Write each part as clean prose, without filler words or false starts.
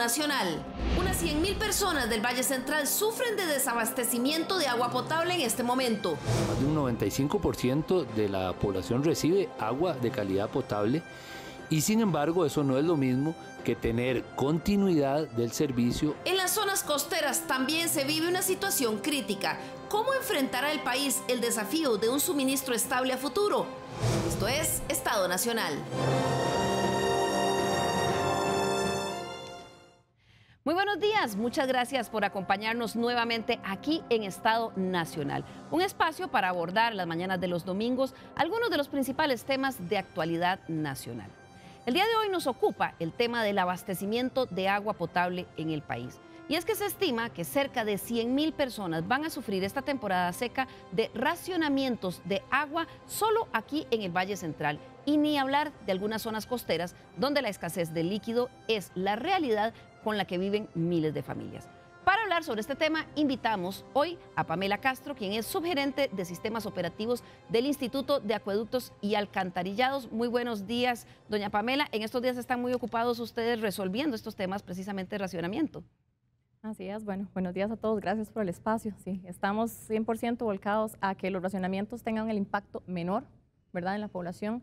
Nacional. Unas 100.000 personas del Valle Central sufren de desabastecimiento de agua potable en este momento. Más de un 95% de la población recibe agua de calidad potable y sin embargo eso no es lo mismo que tener continuidad del servicio. En las zonas costeras también se vive una situación crítica. ¿Cómo enfrentará el país el desafío de un suministro estable a futuro? Esto es Estado Nacional. Muy buenos días, muchas gracias por acompañarnos nuevamente aquí en Estado Nacional. Un espacio para abordar las mañanas de los domingos algunos de los principales temas de actualidad nacional. El día de hoy nos ocupa el tema del abastecimiento de agua potable en el país. Y es que se estima que cerca de 100.000 personas van a sufrir esta temporada seca de racionamientos de agua solo aquí en el Valle Central. Y ni hablar de algunas zonas costeras donde la escasez de líquido es la realidad con la que viven miles de familias. Para hablar sobre este tema, invitamos hoy a Pamela Castro, quien es subgerente de sistemas operativos del Instituto de Acueductos y Alcantarillados. Muy buenos días, doña Pamela. En estos días están muy ocupados ustedes resolviendo estos temas precisamente de racionamiento. Así es, bueno, buenos días a todos, gracias por el espacio. Sí, estamos 100% volcados a que los racionamientos tengan el impacto menor, ¿verdad?, en la población.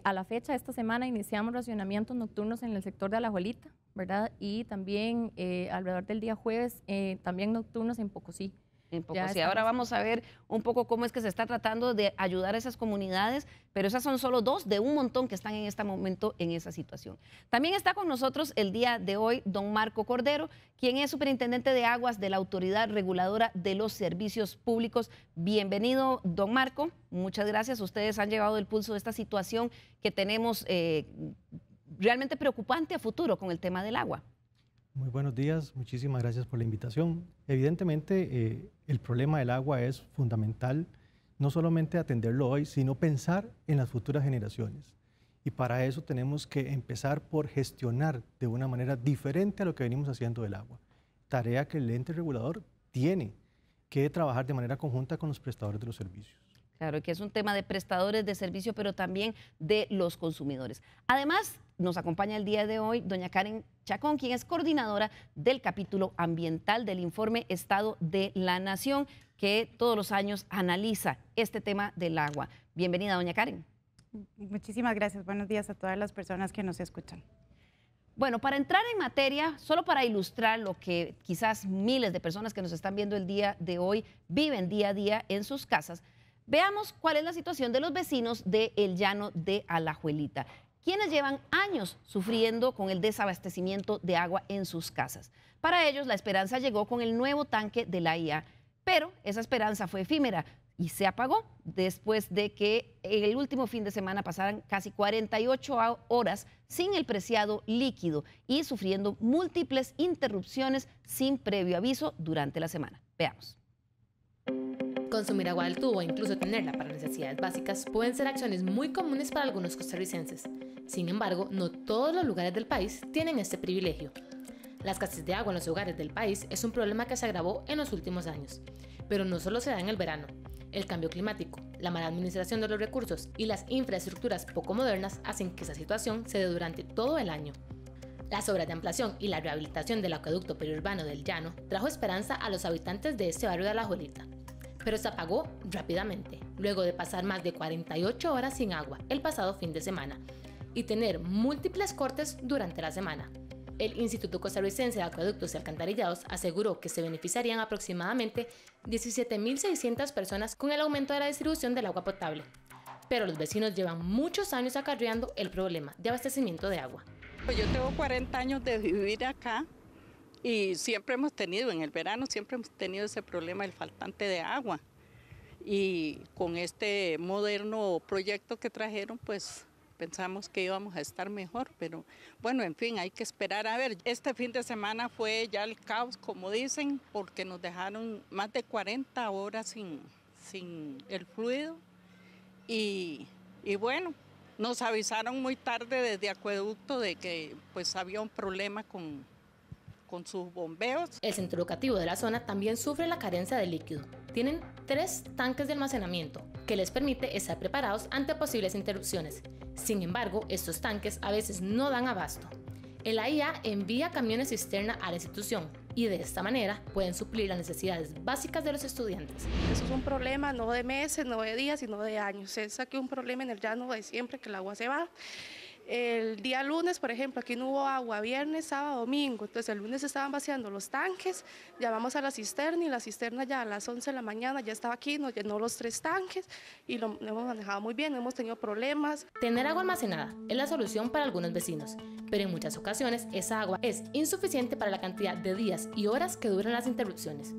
A la fecha, esta semana iniciamos racionamientos nocturnos en el sector de Alajuelita, ¿verdad? Y también alrededor del día jueves, también nocturnos en Pocosí. En Pocosí. Ahora vamos a ver un poco cómo es que se está tratando de ayudar a esas comunidades, pero esas son solo dos de un montón que están en este momento en esa situación. También está con nosotros el día de hoy don Marco Cordero, quien es superintendente de aguas de la Autoridad Reguladora de los Servicios Públicos. Bienvenido, don Marco. Muchas gracias. Ustedes han llevado el pulso de esta situación que tenemos realmente preocupante a futuro con el tema del agua. Muy buenos días, muchísimas gracias por la invitación. Evidentemente, el problema del agua es fundamental, no solamente atenderlo hoy, sino pensar en las futuras generaciones. Y para eso tenemos que empezar por gestionar de una manera diferente a lo que venimos haciendo del agua. Tarea que el ente regulador tiene que trabajar de manera conjunta con los prestadores de los servicios. Claro, que es un tema de prestadores de servicio, pero también de los consumidores. Además, nos acompaña el día de hoy doña Karen Chacón, quien es coordinadora del capítulo ambiental del informe Estado de la Nación, que todos los años analiza este tema del agua. Bienvenida, doña Karen. Muchísimas gracias. Buenos días a todas las personas que nos escuchan. Bueno, para entrar en materia, solo para ilustrar lo que quizás miles de personas que nos están viendo el día de hoy viven día a día en sus casas, veamos cuál es la situación de los vecinos del llano de Alajuelita, quienes llevan años sufriendo con el desabastecimiento de agua en sus casas. Para ellos, la esperanza llegó con el nuevo tanque de la IA, pero esa esperanza fue efímera y se apagó después de que el último fin de semana pasaran casi 48 horas sin el preciado líquido y sufriendo múltiples interrupciones sin previo aviso durante la semana. Veamos. Consumir agua del tubo e incluso tenerla para necesidades básicas pueden ser acciones muy comunes para algunos costarricenses. Sin embargo, no todos los lugares del país tienen este privilegio. La escasez de agua en los hogares del país es un problema que se agravó en los últimos años. Pero no solo se da en el verano. El cambio climático, la mala administración de los recursos y las infraestructuras poco modernas hacen que esa situación se dé durante todo el año. Las obras de ampliación y la rehabilitación del acueducto periurbano del Llano trajo esperanza a los habitantes de este barrio de Alajuelita. Pero se apagó rápidamente, luego de pasar más de 48 horas sin agua el pasado fin de semana y tener múltiples cortes durante la semana. El Instituto Costarricense de Acueductos y Alcantarillados aseguró que se beneficiarían aproximadamente 17.600 personas con el aumento de la distribución del agua potable. Pero los vecinos llevan muchos años acarreando el problema de abastecimiento de agua. Yo tengo 40 años de vivir acá. Y siempre hemos tenido, en el verano, siempre hemos tenido ese problema del faltante de agua. Y con este moderno proyecto que trajeron, pues pensamos que íbamos a estar mejor. Pero bueno, en fin, hay que esperar a ver. Este fin de semana fue ya el caos, como dicen, porque nos dejaron más de 40 horas sin el fluido. Y bueno, nos avisaron muy tarde desde Acueducto de que pues había un problema con sus bombeos. El centro educativo de la zona también sufre la carencia de líquido. Tienen 3 tanques de almacenamiento que les permite estar preparados ante posibles interrupciones. Sin embargo, estos tanques a veces no dan abasto. El AIA envía camiones cisterna a la institución y de esta manera pueden suplir las necesidades básicas de los estudiantes. Eso es un problema no de meses, no de días, sino de años. Es aquí un problema en el llano de siempre, que el agua se va. El día lunes, por ejemplo, aquí no hubo agua, viernes, sábado, domingo. Entonces el lunes estaban vaciando los tanques, llamamos a la cisterna y la cisterna ya a las 11 de la mañana ya estaba aquí, nos llenó los 3 tanques y lo hemos manejado muy bien, no hemos tenido problemas. Tener agua almacenada es la solución para algunos vecinos, pero en muchas ocasiones esa agua es insuficiente para la cantidad de días y horas que duran las interrupciones.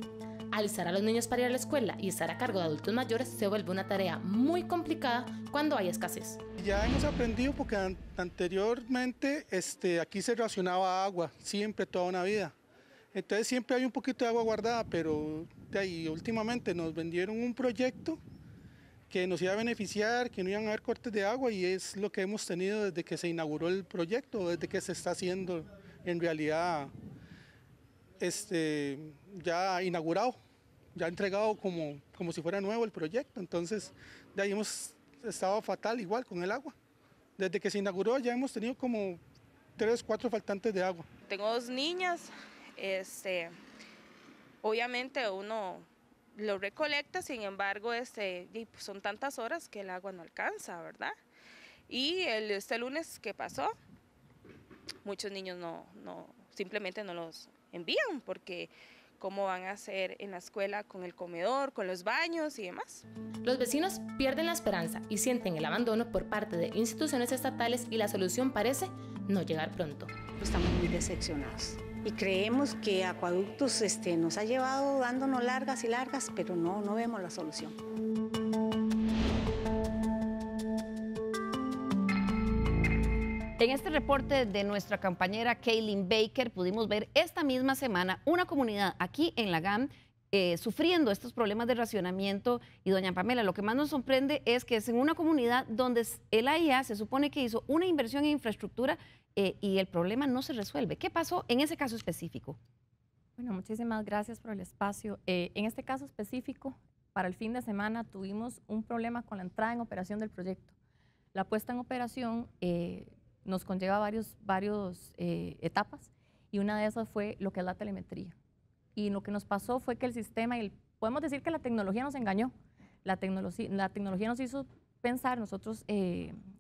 Alistar a los niños para ir a la escuela y estar a cargo de adultos mayores se vuelve una tarea muy complicada cuando hay escasez. Ya hemos aprendido porque anteriormente aquí se racionaba agua, siempre, toda una vida. Entonces siempre hay un poquito de agua guardada, pero de ahí últimamente nos vendieron un proyecto que nos iba a beneficiar, que no iban a haber cortes de agua y es lo que hemos tenido desde que se inauguró el proyecto, desde que se está haciendo en realidad ya inaugurado, ya entregado como si fuera nuevo el proyecto. Entonces de ahí hemos estado fatal igual con el agua. Desde que se inauguró ya hemos tenido como 3, 4 faltantes de agua. Tengo 2 niñas, obviamente uno lo recolecta, sin embargo son tantas horas que el agua no alcanza, ¿verdad? Y este lunes que pasó, muchos niños simplemente no los envían porque cómo van a hacer en la escuela con el comedor, con los baños y demás. Los vecinos pierden la esperanza y sienten el abandono por parte de instituciones estatales y la solución parece no llegar pronto. Estamos muy decepcionados y creemos que Acueductos nos ha llevado dándonos largas y largas, pero no vemos la solución. En este reporte de nuestra compañera Kaylin Baker pudimos ver esta misma semana una comunidad aquí en la GAM sufriendo estos problemas de racionamiento. Y doña Pamela, lo que más nos sorprende es que es en una comunidad donde el AIA se supone que hizo una inversión en infraestructura y el problema no se resuelve. ¿Qué pasó en ese caso específico? Bueno, muchísimas gracias por el espacio. En este caso específico, para el fin de semana tuvimos un problema con la entrada en operación del proyecto. La puesta en operación nos conlleva varias etapas y una de esas fue lo que es la telemetría. Y lo que nos pasó fue que el sistema, podemos decir que la tecnología nos engañó. La tecnología nos hizo pensar, nosotros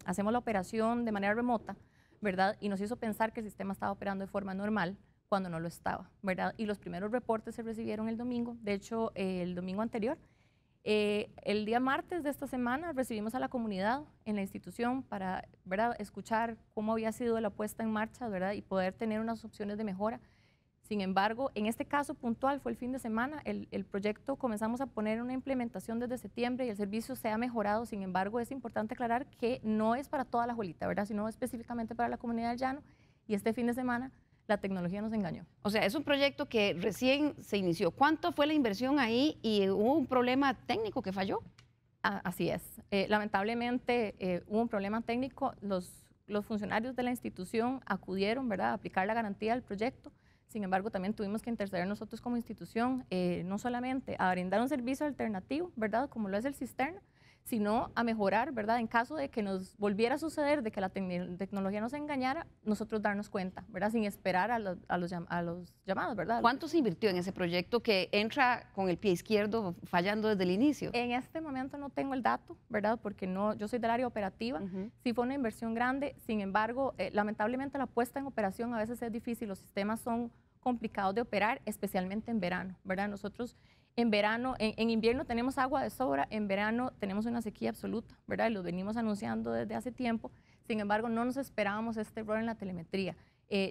hacemos la operación de manera remota, ¿verdad? Y nos hizo pensar que el sistema estaba operando de forma normal cuando no lo estaba, ¿verdad? Y los primeros reportes se recibieron el domingo, de hecho el domingo anterior. El día martes de esta semana recibimos a la comunidad en la institución para, ¿verdad?, escuchar cómo había sido la puesta en marcha, ¿verdad?, y poder tener unas opciones de mejora. Sin embargo, en este caso puntual fue el fin de semana, el proyecto comenzamos a poner una implementación desde septiembre y el servicio se ha mejorado. Sin embargo, es importante aclarar que no es para toda la Jolita, ¿verdad?, sino específicamente para la comunidad del Llano, y este fin de semana la tecnología nos engañó. O sea, es un proyecto que recién se inició. ¿Cuánto fue la inversión ahí y hubo un problema técnico que falló? Así es. Lamentablemente hubo un problema técnico. Los funcionarios de la institución acudieron, ¿verdad?, a aplicar la garantía del proyecto. Sin embargo, también tuvimos que interceder nosotros como institución, no solamente a brindar un servicio alternativo, ¿verdad?, como lo es el cisterna, sino a mejorar, ¿verdad?, en caso de que nos volviera a suceder, de que la tecnología nos engañara, nosotros darnos cuenta, ¿verdad?, sin esperar a los llamados, ¿verdad? ¿Cuánto se invirtió en ese proyecto que entra con el pie izquierdo fallando desde el inicio? En este momento no tengo el dato, ¿verdad?, porque yo soy del área operativa. Sí fue una inversión grande, sin embargo, lamentablemente la puesta en operación a veces es difícil, los sistemas son complicados de operar, especialmente en verano, ¿verdad? Nosotros en verano, en invierno tenemos agua de sobra, en verano tenemos una sequía absoluta, ¿verdad? Y lo venimos anunciando desde hace tiempo. Sin embargo, no nos esperábamos este error en la telemetría.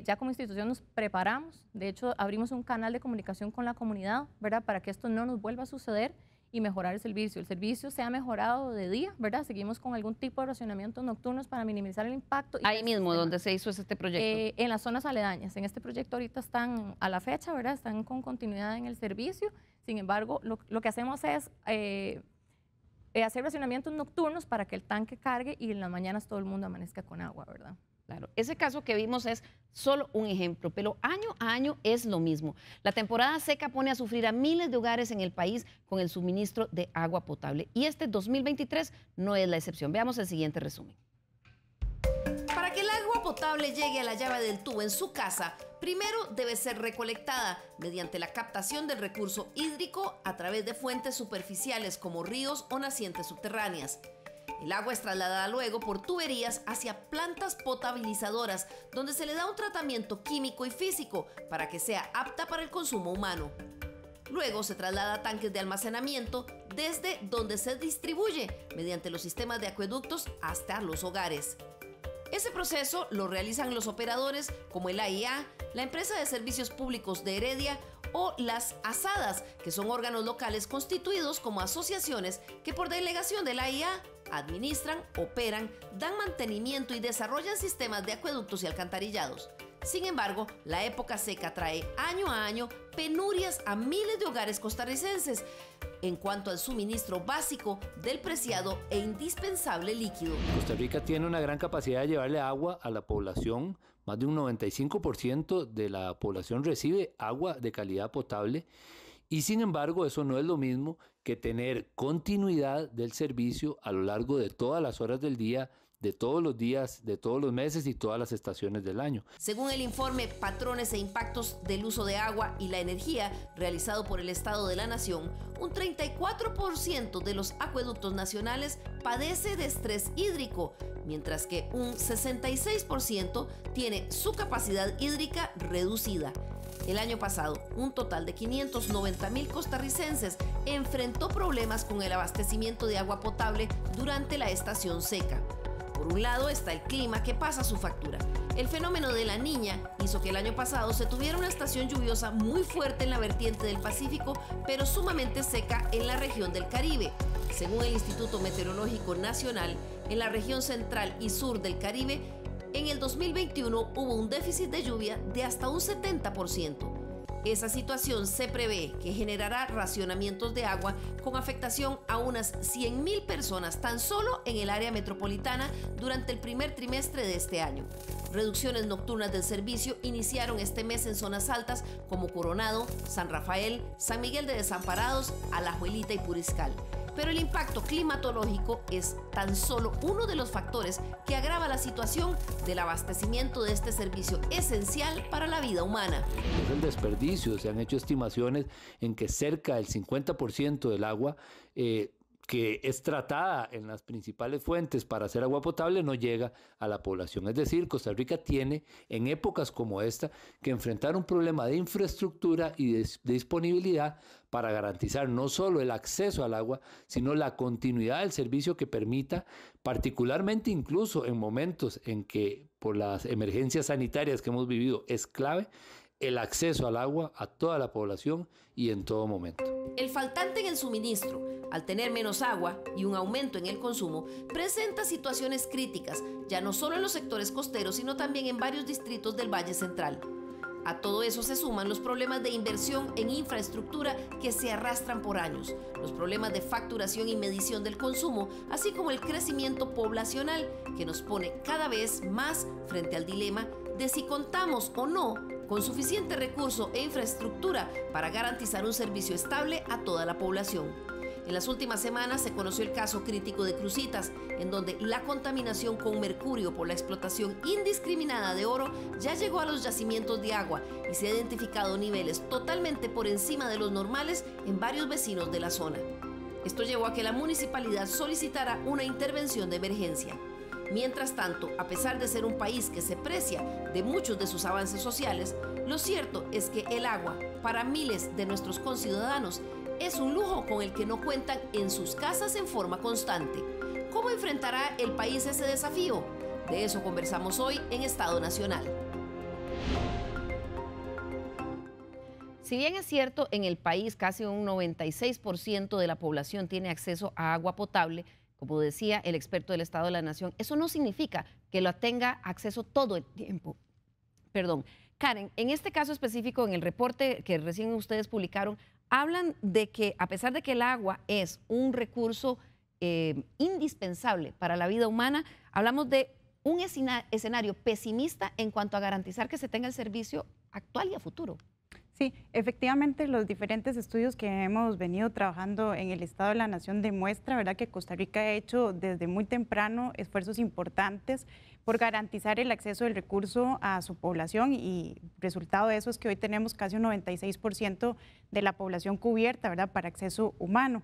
Ya como institución nos preparamos, de hecho abrimos un canal de comunicación con la comunidad, ¿verdad?, para que esto no nos vuelva a suceder y mejorar el servicio. El servicio se ha mejorado de día, ¿verdad? Seguimos con algún tipo de racionamientos nocturnos para minimizar el impacto. Ahí mismo, donde se hizo este proyecto. En las zonas aledañas. En este proyecto ahorita están a la fecha, ¿verdad?, están con continuidad en el servicio. Sin embargo, lo que hacemos es hacer racionamientos nocturnos para que el tanque cargue y en las mañanas todo el mundo amanezca con agua, ¿verdad? Claro, ese caso que vimos es solo un ejemplo, pero año a año es lo mismo. La temporada seca pone a sufrir a miles de hogares en el país con el suministro de agua potable. Y este 2023 no es la excepción. Veamos el siguiente resumen. Para que el agua potable llegue a la llave del tubo en su casa, primero debe ser recolectada mediante la captación del recurso hídrico a través de fuentes superficiales como ríos o nacientes subterráneas. El agua es trasladada luego por tuberías hacia plantas potabilizadoras, donde se le da un tratamiento químico y físico para que sea apta para el consumo humano. Luego se traslada a tanques de almacenamiento, desde donde se distribuye mediante los sistemas de acueductos hasta los hogares. Ese proceso lo realizan los operadores como el AIA, la empresa de servicios públicos de Heredia o las ASADAS, que son órganos locales constituidos como asociaciones que por delegación del AIA administran, operan, dan mantenimiento y desarrollan sistemas de acueductos y alcantarillados. Sin embargo, la época seca trae año a año penurias a miles de hogares costarricenses en cuanto al suministro básico del preciado e indispensable líquido. Costa Rica tiene una gran capacidad de llevarle agua a la población. Más de un 95% de la población recibe agua de calidad potable. Y sin embargo, eso no es lo mismo que tener continuidad del servicio a lo largo de todas las horas del día, de todos los días, de todos los meses y todas las estaciones del año. Según el informe Patrones e Impactos del Uso de Agua y la Energía, realizado por el Estado de la Nación, un 34% de los acueductos nacionales padece de estrés hídrico, mientras que un 66% tiene su capacidad hídrica reducida. El año pasado, un total de 590,000 costarricenses enfrentó problemas con el abastecimiento de agua potable durante la estación seca. Por un lado está el clima, que pasa su factura. El fenómeno de la Niña hizo que el año pasado se tuviera una estación lluviosa muy fuerte en la vertiente del Pacífico, pero sumamente seca en la región del Caribe. Según el Instituto Meteorológico Nacional, en la región central y sur del Caribe, en el 2021 hubo un déficit de lluvia de hasta un 70%. Esa situación se prevé que generará racionamientos de agua con afectación a unas 100,000 personas tan solo en el área metropolitana durante el primer trimestre de este año. Reducciones nocturnas del servicio iniciaron este mes en zonas altas como Coronado, San Rafael, San Miguel de Desamparados, Alajuelita y Puriscal. Pero el impacto climatológico es tan solo uno de los factores que agrava la situación del abastecimiento de este servicio esencial para la vida humana. Es el desperdicio. Se han hecho estimaciones en que cerca del 50% del agua que es tratada en las principales fuentes para hacer agua potable no llega a la población. Es decir, Costa Rica tiene en épocas como esta que enfrentar un problema de infraestructura y de disponibilidad para garantizar no solo el acceso al agua, sino la continuidad del servicio que permita, particularmente incluso en momentos en que por las emergencias sanitarias que hemos vivido es clave, el acceso al agua a toda la población y en todo momento. El faltante en el suministro, al tener menos agua y un aumento en el consumo, presenta situaciones críticas, ya no solo en los sectores costeros, sino también en varios distritos del Valle Central. A todo eso se suman los problemas de inversión en infraestructura que se arrastran por años, los problemas de facturación y medición del consumo, así como el crecimiento poblacional que nos pone cada vez más frente al dilema de si contamos o no con suficiente recurso e infraestructura para garantizar un servicio estable a toda la población. En las últimas semanas se conoció el caso crítico de Cruzitas, en donde la contaminación con mercurio por la explotación indiscriminada de oro ya llegó a los yacimientos de agua y se han identificado niveles totalmente por encima de los normales en varios vecinos de la zona. Esto llevó a que la municipalidad solicitara una intervención de emergencia. Mientras tanto, a pesar de ser un país que se precia de muchos de sus avances sociales, lo cierto es que el agua, para miles de nuestros conciudadanos, es un lujo con el que no cuentan en sus casas en forma constante. ¿Cómo enfrentará el país ese desafío? De eso conversamos hoy en Estado Nacional. Si bien es cierto, en el país casi un 96% de la población tiene acceso a agua potable, como decía el experto del Estado de la Nación, eso no significa que lo tenga acceso todo el tiempo. Perdón. Karen, en este caso específico, en el reporte que recién ustedes publicaron, hablan de que a pesar de que el agua es un recurso indispensable para la vida humana, hablamos de un escenario pesimista en cuanto a garantizar que se tenga el servicio actual y a futuro. Sí, efectivamente los diferentes estudios que hemos venido trabajando en el Estado de la Nación demuestran, ¿verdad?, que Costa Rica ha hecho desde muy temprano esfuerzos importantes por garantizar el acceso del recurso a su población, y resultado de eso es que hoy tenemos casi un 96% de la población cubierta, ¿verdad?, para acceso humano.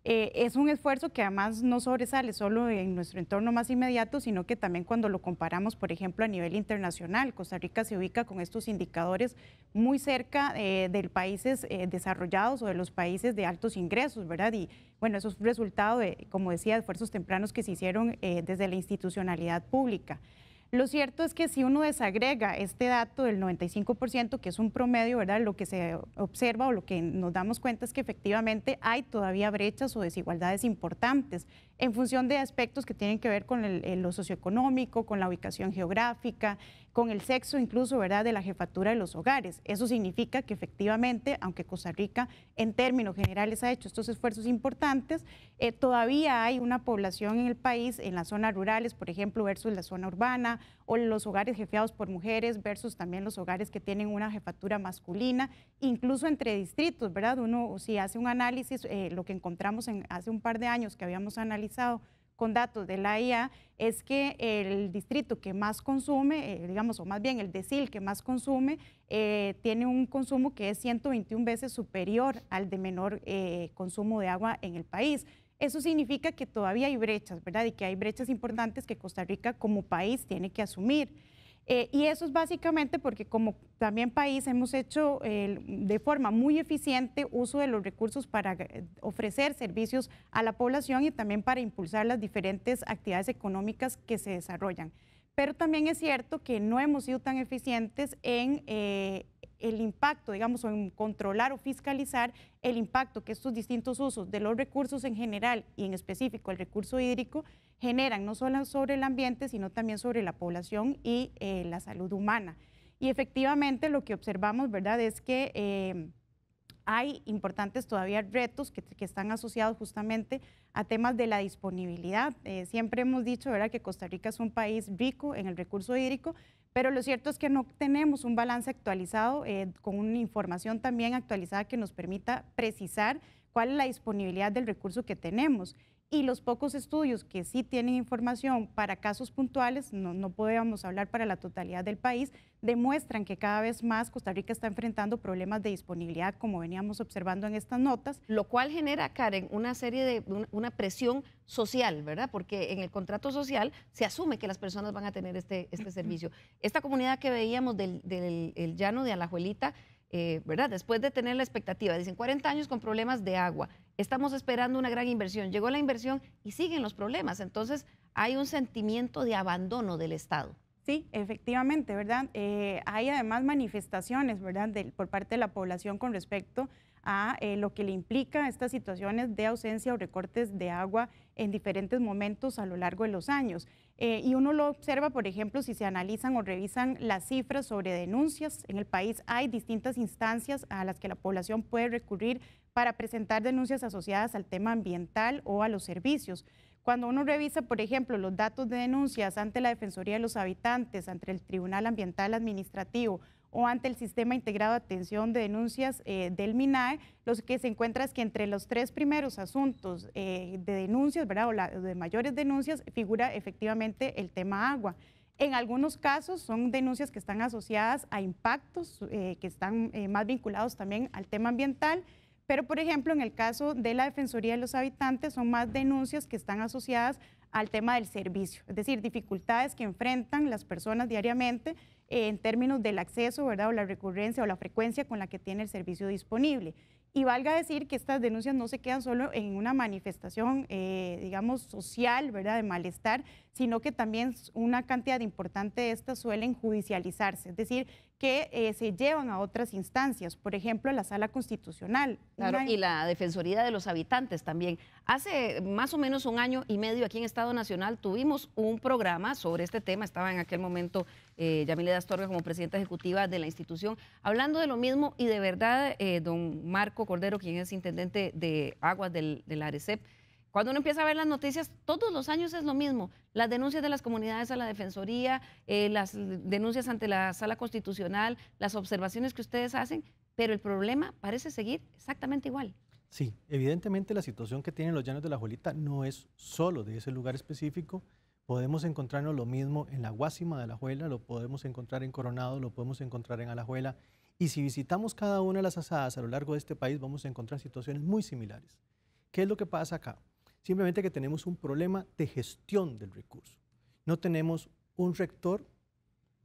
Es un esfuerzo que además no sobresale solo en nuestro entorno más inmediato, sino que también cuando lo comparamos, por ejemplo, a nivel internacional. Costa Rica se ubica con estos indicadores muy cerca de países desarrollados o de los países de altos ingresos, ¿verdad? Y bueno, eso es resultado de, como decía, de esfuerzos tempranos que se hicieron desde la institucionalidad pública. Lo cierto es que si uno desagrega este dato del 95%, que es un promedio, ¿verdad?, lo que se observa o lo que nos damos cuenta es que efectivamente hay todavía brechas o desigualdades importantes en función de aspectos que tienen que ver con lo socioeconómico, con la ubicación geográfica, con el sexo incluso, ¿verdad?, de la jefatura de los hogares. Eso significa que efectivamente, aunque Costa Rica en términos generales ha hecho estos esfuerzos importantes, todavía hay una población en el país, en las zonas rurales, por ejemplo, versus la zona urbana, o los hogares jefeados por mujeres versus también los hogares que tienen una jefatura masculina, incluso entre distritos, ¿verdad? Uno, si hace un análisis, lo que encontramos hace un par de años que habíamos analizado con datos de la IA, es que el distrito que más consume, digamos, o más bien el decil que más consume, tiene un consumo que es 121 veces superior al de menor consumo de agua en el país. Eso significa que todavía hay brechas, ¿verdad? Y que hay brechas importantes que Costa Rica como país tiene que asumir. Y eso es básicamente porque como también país hemos hecho de forma muy eficiente uso de los recursos para ofrecer servicios a la población y también para impulsar las diferentes actividades económicas que se desarrollan. Pero también es cierto que no hemos sido tan eficientes en el impacto, digamos, o en controlar o fiscalizar el impacto que estos distintos usos de los recursos en general y en específico el recurso hídrico generan no solo sobre el ambiente, sino también sobre la población y la salud humana. Y efectivamente lo que observamos, ¿verdad?, es que hay importantes todavía retos que están asociados justamente a temas de la disponibilidad. Siempre hemos dicho, ¿verdad?, que Costa Rica es un país rico en el recurso hídrico, pero lo cierto es que no tenemos un balance actualizado con una información también actualizada que nos permita precisar cuál es la disponibilidad del recurso que tenemos. Y los pocos estudios que sí tienen información para casos puntuales, no podemos hablar para la totalidad del país, demuestran que cada vez más Costa Rica está enfrentando problemas de disponibilidad, como veníamos observando en estas notas. Lo cual genera, Karen, una serie de una presión social, ¿verdad? Porque en el contrato social se asume que las personas van a tener este servicio. Esta comunidad que veíamos del llano de Alajuelita, ¿verdad? Después de tener la expectativa, dicen 40 años con problemas de agua, estamos esperando una gran inversión, llegó la inversión y siguen los problemas, entonces hay un sentimiento de abandono del Estado. Sí, efectivamente, ¿verdad? Hay además manifestaciones, ¿verdad?, por parte de la población con respecto a lo que le implica estas situaciones de ausencia o recortes de agua en diferentes momentos a lo largo de los años. Y uno lo observa, por ejemplo, si se analizan o revisan las cifras sobre denuncias. En el país hay distintas instancias a las que la población puede recurrir para presentar denuncias asociadas al tema ambiental o a los servicios. Cuando uno revisa, por ejemplo, los datos de denuncias ante la Defensoría de los Habitantes, ante el Tribunal Ambiental Administrativo o ante el Sistema Integrado de Atención de Denuncias del MINAE, lo que se encuentra es que entre los 3 primeros asuntos de denuncias, ¿verdad?, o de mayores denuncias, figura efectivamente el tema agua. En algunos casos son denuncias que están asociadas a impactos que están más vinculados también al tema ambiental, pero por ejemplo en el caso de la Defensoría de los Habitantes son más denuncias que están asociadas al tema del servicio, es decir, dificultades que enfrentan las personas diariamente en términos del acceso, ¿verdad?, o la recurrencia o la frecuencia con la que tiene el servicio disponible. Y valga decir que estas denuncias no se quedan solo en una manifestación, digamos, social, ¿verdad?, de malestar, sino que también una cantidad importante de estas suelen judicializarse, es decir, que se llevan a otras instancias, por ejemplo, la Sala Constitucional. Claro, y la Defensoría de los Habitantes también. Hace más o menos 1 año y medio aquí en Estado Nacional tuvimos un programa sobre este tema, estaba en aquel momento Yamile Astorga como presidenta ejecutiva de la institución, hablando de lo mismo y de verdad, don Marco Cordero, quien es intendente de aguas del ARECEP, cuando uno empieza a ver las noticias, todos los años es lo mismo. Las denuncias de las comunidades a la Defensoría, las denuncias ante la Sala Constitucional, las observaciones que ustedes hacen, pero el problema parece seguir exactamente igual. Sí, evidentemente la situación que tienen los llanos de Alajuelita no es solo de ese lugar específico, Podemos encontrarnos lo mismo en la Guásima de Alajuela, lo podemos encontrar en Coronado, lo podemos encontrar en Alajuela. Y si visitamos cada una de las asadas a lo largo de este país, vamos a encontrar situaciones muy similares. ¿Qué es lo que pasa acá? Simplemente que tenemos un problema de gestión del recurso. No tenemos un rector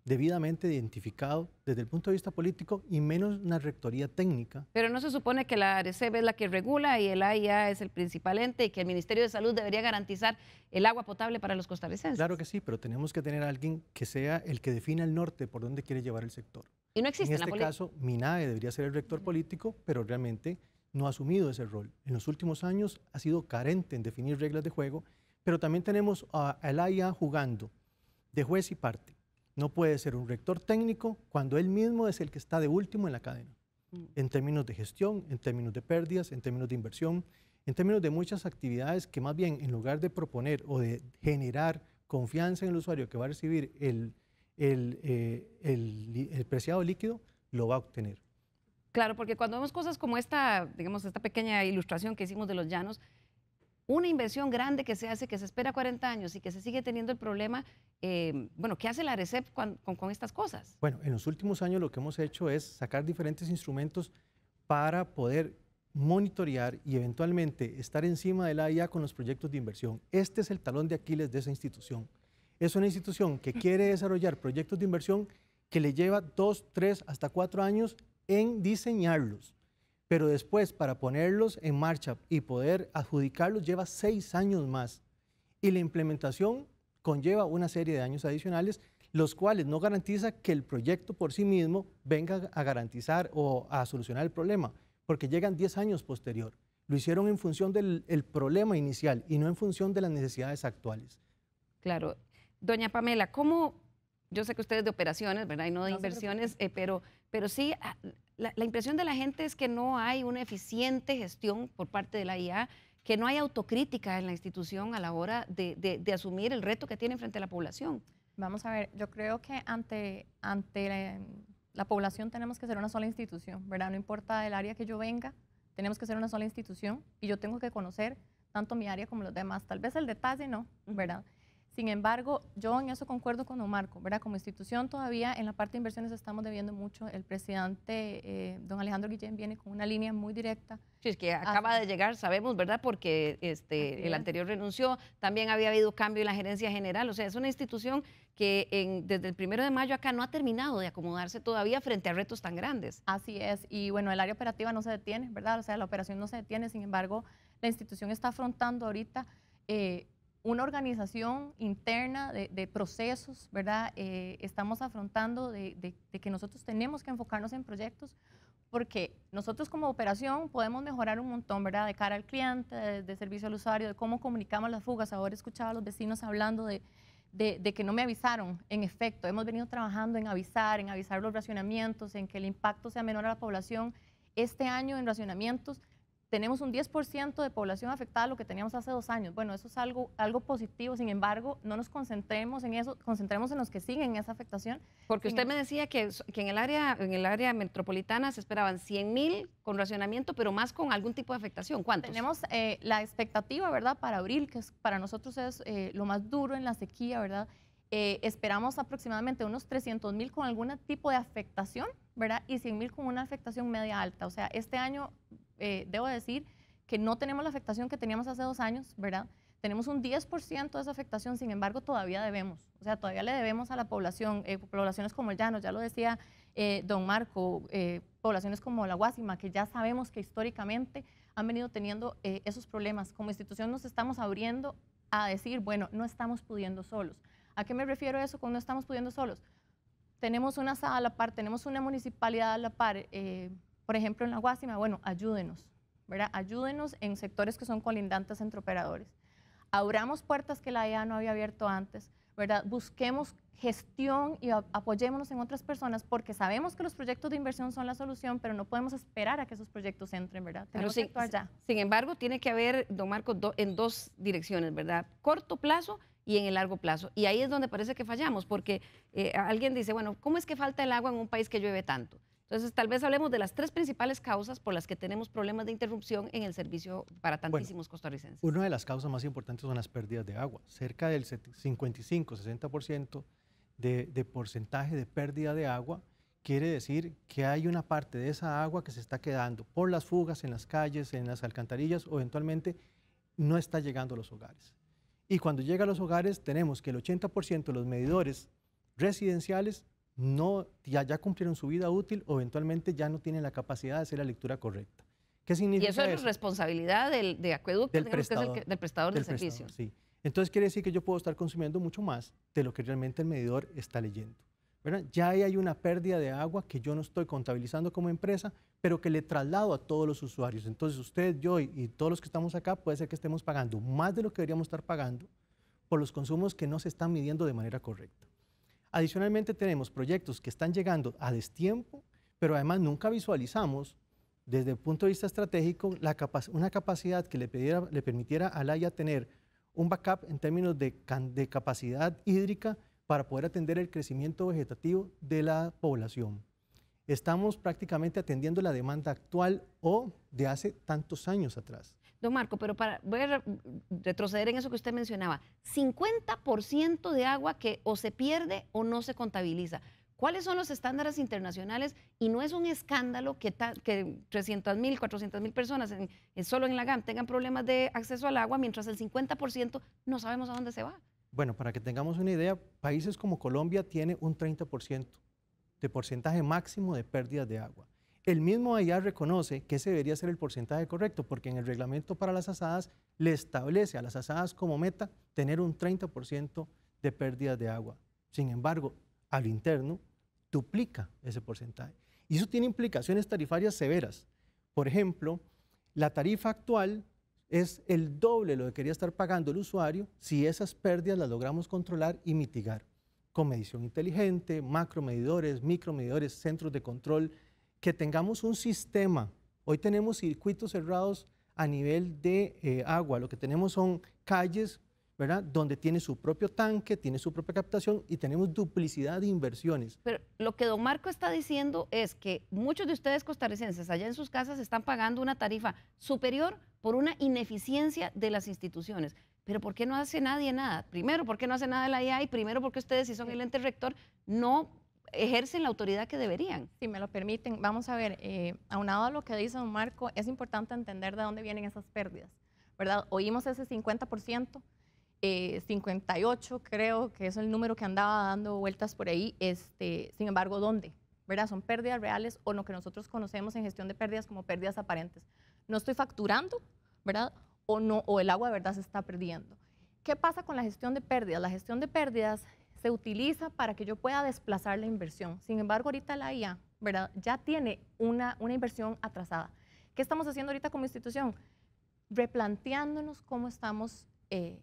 debidamente identificado desde el punto de vista político y menos una rectoría técnica. Pero no se supone que la ARECEP es la que regula y el AIA es el principal ente y que el Ministerio de Salud debería garantizar el agua potable para los costarricenses. Claro que sí, pero tenemos que tener a alguien que sea el que defina el norte por dónde quiere llevar el sector. Y no existe en este caso, MINAE debería ser el rector político, pero realmente no ha asumido ese rol. En los últimos años ha sido carente en definir reglas de juego, pero también tenemos al AIA jugando de juez y parte. No puede ser un rector técnico cuando él mismo es el que está de último en la cadena, en términos de gestión, en términos de pérdidas, en términos de inversión, en términos de muchas actividades que más bien en lugar de proponer o de generar confianza en el usuario que va a recibir el preciado líquido, lo va a obtener. Claro, porque cuando vemos cosas como esta, digamos, esta pequeña ilustración que hicimos de los llanos, una inversión grande que se hace, que se espera 40 años y que se sigue teniendo el problema, bueno, ¿qué hace la ARECEP con estas cosas? Bueno, en los últimos años lo que hemos hecho es sacar diferentes instrumentos para poder monitorear y eventualmente estar encima del AIA con los proyectos de inversión. Este es el talón de Aquiles de esa institución. Es una institución que quiere desarrollar proyectos de inversión que le lleva 2, 3, hasta 4 años en diseñarlos. Pero después, para ponerlos en marcha y poder adjudicarlos, lleva 6 años más. Y la implementación conlleva una serie de años adicionales, los cuales no garantiza que el proyecto por sí mismo venga a garantizar o a solucionar el problema, porque llegan 10 años posterior. Lo hicieron en función del problema inicial y no en función de las necesidades actuales. Claro. Doña Pamela, ¿cómo? Yo sé que usted es de operaciones, ¿verdad? Y no de inversiones, pero sí, la impresión de la gente es que no hay una eficiente gestión por parte de la IA, que no hay autocrítica en la institución a la hora de asumir el reto que tiene frente a la población. Vamos a ver, yo creo que ante la población tenemos que ser una sola institución, ¿verdad? No importa del área que yo venga, tenemos que ser una sola institución y yo tengo que conocer tanto mi área como los demás. Tal vez el detalle no, ¿verdad? Sin embargo, yo en eso concuerdo con don Marco, ¿verdad? Como institución todavía en la parte de inversiones estamos debiendo mucho. El presidente, don Alejandro Guillén, viene con una línea muy directa. Sí, es que acaba de llegar, sabemos, ¿verdad? Porque el anterior renunció, también había habido cambio en la gerencia general. O sea, es una institución que desde el 1 de mayo acá no ha terminado de acomodarse todavía frente a retos tan grandes. Así es, y bueno, el área operativa no se detiene, ¿verdad? O sea, la operación no se detiene, sin embargo, la institución está afrontando ahorita una organización interna de procesos, ¿verdad? Estamos afrontando de que nosotros tenemos que enfocarnos en proyectos porque nosotros como operación podemos mejorar un montón, ¿verdad? De cara al cliente, de servicio al usuario, de cómo comunicamos las fugas. Ahora escuchaba a los vecinos hablando de que no me avisaron. En efecto, hemos venido trabajando en avisar los racionamientos, en que el impacto sea menor a la población. Este año en racionamientos tenemos un 10% de población afectada a lo que teníamos hace 2 años. Bueno, eso es algo positivo, sin embargo, no nos concentremos en eso, concentremos en los que siguen esa afectación. Porque usted me decía que en el área metropolitana se esperaban 100,000 con racionamiento, pero más con algún tipo de afectación. ¿Cuántos? Tenemos la expectativa, ¿verdad?, para abril, que para nosotros es lo más duro en la sequía, ¿verdad? Esperamos aproximadamente unos 300,000 con algún tipo de afectación, ¿verdad? Y 100,000 con una afectación media alta. O sea, este año debo decir que no tenemos la afectación que teníamos hace 2 años, ¿verdad? Tenemos un 10% de esa afectación, sin embargo, todavía debemos. O sea, todavía le debemos a la población, poblaciones como el Llanos, ya lo decía don Marco, poblaciones como la Guásima, que ya sabemos que históricamente han venido teniendo esos problemas. Como institución nos estamos abriendo a decir, bueno, no estamos pudiendo solos. ¿A qué me refiero eso con no estamos pudiendo solos? Tenemos una SAA a la par, tenemos una municipalidad a la par, por ejemplo en la Guásima, bueno, ayúdenos, ¿verdad? Ayúdenos en sectores que son colindantes entre operadores. Abramos puertas que la EA no había abierto antes, ¿verdad? Busquemos gestión y apoyémonos en otras personas porque sabemos que los proyectos de inversión son la solución, pero no podemos esperar a que esos proyectos entren, ¿verdad? Tenemos que actuar ya. Sin embargo, tiene que haber, don Marco, en 2 direcciones, ¿verdad? Corto plazo y en el largo plazo. Y ahí es donde parece que fallamos, porque alguien dice, bueno, ¿cómo es que falta el agua en un país que llueve tanto? Entonces, tal vez hablemos de las 3 principales causas por las que tenemos problemas de interrupción en el servicio para tantísimos costarricenses. Una de las causas más importantes son las pérdidas de agua. Cerca del 55-60% de porcentaje de pérdida de agua quiere decir que hay una parte de esa agua que se está quedando por las fugas en las calles, en las alcantarillas, o eventualmente no está llegando a los hogares. Y cuando llega a los hogares tenemos que el 80% de los medidores residenciales ya cumplieron su vida útil o eventualmente ya no tienen la capacidad de hacer la lectura correcta. ¿Qué significa eso? Y eso es responsabilidad de acueducto, del prestador del servicio. Sí. Entonces quiere decir que yo puedo estar consumiendo mucho más de lo que realmente el medidor está leyendo, ¿verdad? Ya ahí hay una pérdida de agua que yo no estoy contabilizando como empresa, pero que le traslado a todos los usuarios. Entonces usted, yo y todos los que estamos acá, puede ser que estemos pagando más de lo que deberíamos estar pagando por los consumos que no se están midiendo de manera correcta. Adicionalmente tenemos proyectos que están llegando a destiempo, pero además nunca visualizamos desde el punto de vista estratégico una capacidad que le permitiera al AIA tener un backup en términos de capacidad hídrica para poder atender el crecimiento vegetativo de la población. Estamos prácticamente atendiendo la demanda actual o de hace tantos años atrás. Don Marco, pero voy a retroceder en eso que usted mencionaba. 50% de agua que o se pierde o no se contabiliza. ¿Cuáles son los estándares internacionales? Y no es un escándalo que 300.000, 400.000 personas solo en la GAM tengan problemas de acceso al agua, mientras el 50% no sabemos a dónde se va. Bueno, para que tengamos una idea, países como Colombia tiene un 30% de porcentaje máximo de pérdidas de agua. El mismo AIA reconoce que ese debería ser el porcentaje correcto, porque en el reglamento para las asadas le establece a las asadas como meta tener un 30% de pérdidas de agua. Sin embargo, al interno duplica ese porcentaje. Y eso tiene implicaciones tarifarias severas. Por ejemplo, la tarifa actual es el doble de lo que quería estar pagando el usuario si esas pérdidas las logramos controlar y mitigar con medición inteligente, macromedidores, micromedidores, centros de control, que tengamos un sistema. Hoy tenemos circuitos cerrados a nivel de agua, lo que tenemos son calles, ¿verdad?, donde tiene su propio tanque, tiene su propia captación y tenemos duplicidad de inversiones. Pero lo que don Marco está diciendo es que muchos de ustedes costarricenses allá en sus casas están pagando una tarifa superior por una ineficiencia de las instituciones. Pero ¿por qué no hace nadie nada? Primero, ¿por qué no hace nada la IA? Y primero, porque ustedes, si son el ente rector, no ejercen la autoridad que deberían. Si me lo permiten, vamos a ver, aunado a lo que dice don Marco, es importante entender de dónde vienen esas pérdidas, ¿verdad? Oímos ese 50%, 58 creo que es el número que andaba dando vueltas por ahí, sin embargo, ¿dónde? ¿Verdad? Son pérdidas reales o lo que nosotros conocemos en gestión de pérdidas como pérdidas aparentes. No estoy facturando, ¿verdad? O el agua de verdad se está perdiendo. ¿Qué pasa con la gestión de pérdidas? La gestión de pérdidas se utiliza para que yo pueda desplazar la inversión. Sin embargo, ahorita la IA, ¿verdad?, ya tiene una inversión atrasada. ¿Qué estamos haciendo ahorita como institución? Replanteándonos cómo estamos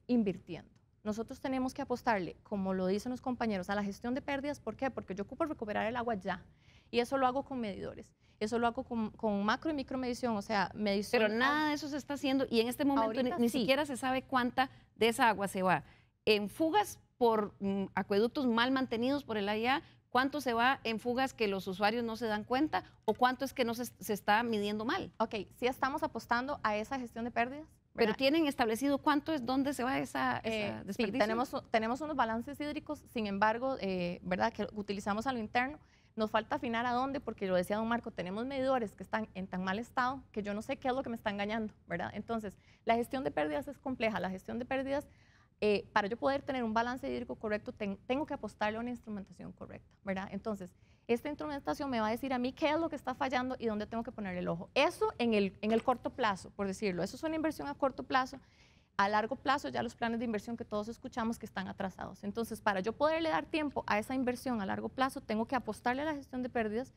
invirtiendo. Nosotros tenemos que apostarle, como lo dicen los compañeros, a la gestión de pérdidas. ¿Por qué? Porque yo ocupo recuperar el agua ya. Y eso lo hago con medidores. Eso lo hago con macro y micromedición, o sea, medición. Pero nada de eso se está haciendo y en este momento ni siquiera se sabe cuánta de esa agua se va en fugas por acueductos mal mantenidos por el AIA, cuánto se va en fugas que los usuarios no se dan cuenta o cuánto es que no se está midiendo mal. Ok, sí estamos apostando a esa gestión de pérdidas. ¿Verdad? Pero tienen establecido cuánto es, dónde se va esa desperdicio. Sí, tenemos unos balances hídricos, sin embargo, ¿verdad?, que utilizamos a lo interno. Nos falta afinar a dónde, porque lo decía don Marco, tenemos medidores que están en tan mal estado que yo no sé qué es lo que me está engañando, ¿verdad? Entonces, la gestión de pérdidas es compleja. La gestión de pérdidas, para yo poder tener un balance hídrico correcto, tengo que apostarle a una instrumentación correcta, ¿verdad? Entonces, esta instrumentación me va a decir a mí qué es lo que está fallando y dónde tengo que poner el ojo. Eso en el corto plazo, por decirlo. Eso es una inversión a corto plazo. A largo plazo, ya los planes de inversión que todos escuchamos que están atrasados. Entonces, para yo poderle dar tiempo a esa inversión a largo plazo, tengo que apostarle a la gestión de pérdidas.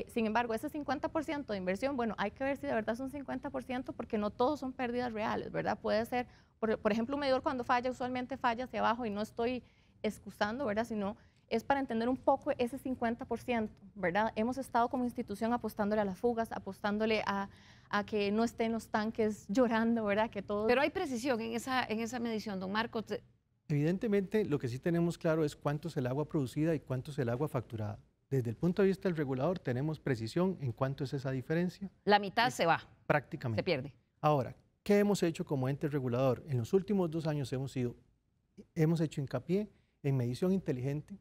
Sin embargo, ese 50% de inversión, bueno, hay que ver si de verdad son 50%, porque no todos son pérdidas reales, ¿verdad? Puede ser, por ejemplo, un medidor cuando falla, usualmente falla hacia abajo, y no estoy excusando, ¿verdad?, sino es para entender un poco ese 50%, ¿verdad? Hemos estado como institución apostándole a las fugas, apostándole a que no estén los tanques llorando, ¿verdad? Que todo. Pero hay precisión en esa medición, don Marcos. Evidentemente, lo que sí tenemos claro es cuánto es el agua producida y cuánto es el agua facturada. desde el punto de vista del regulador tenemos precisión en cuánto es esa diferencia. La mitad se va. Prácticamente. Se pierde. Ahora, ¿qué hemos hecho como ente regulador? En los últimos 2 años hemos hecho hincapié en medición inteligente.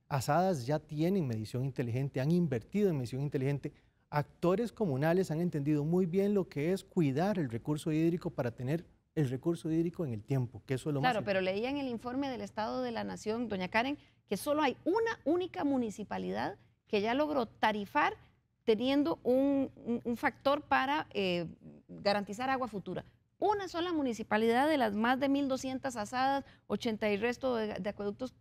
Asadas ya tienen medición inteligente, han invertido en medición inteligente. Actores comunales han entendido muy bien lo que es cuidar el recurso hídrico para tener el recurso hídrico en el tiempo, que eso es lo más importante. Claro, pero leía en el informe del Estado de la Nación, doña Karen, que solo hay una única municipalidad que ya logró tarifar teniendo un factor para garantizar agua futura. Una sola municipalidad de las más de 1.200 asadas, 80 y resto de acueductos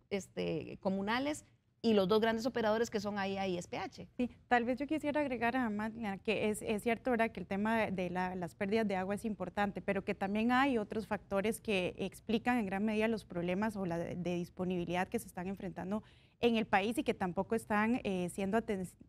comunales, y los 2 grandes operadores que son AIA y SPH. Sí, tal vez yo quisiera agregar a Magdalena que es cierto, ¿verdad?, que el tema de las pérdidas de agua es importante, pero que también hay otros factores que explican en gran medida los problemas o la de disponibilidad que se están enfrentando en el país y que tampoco están siendo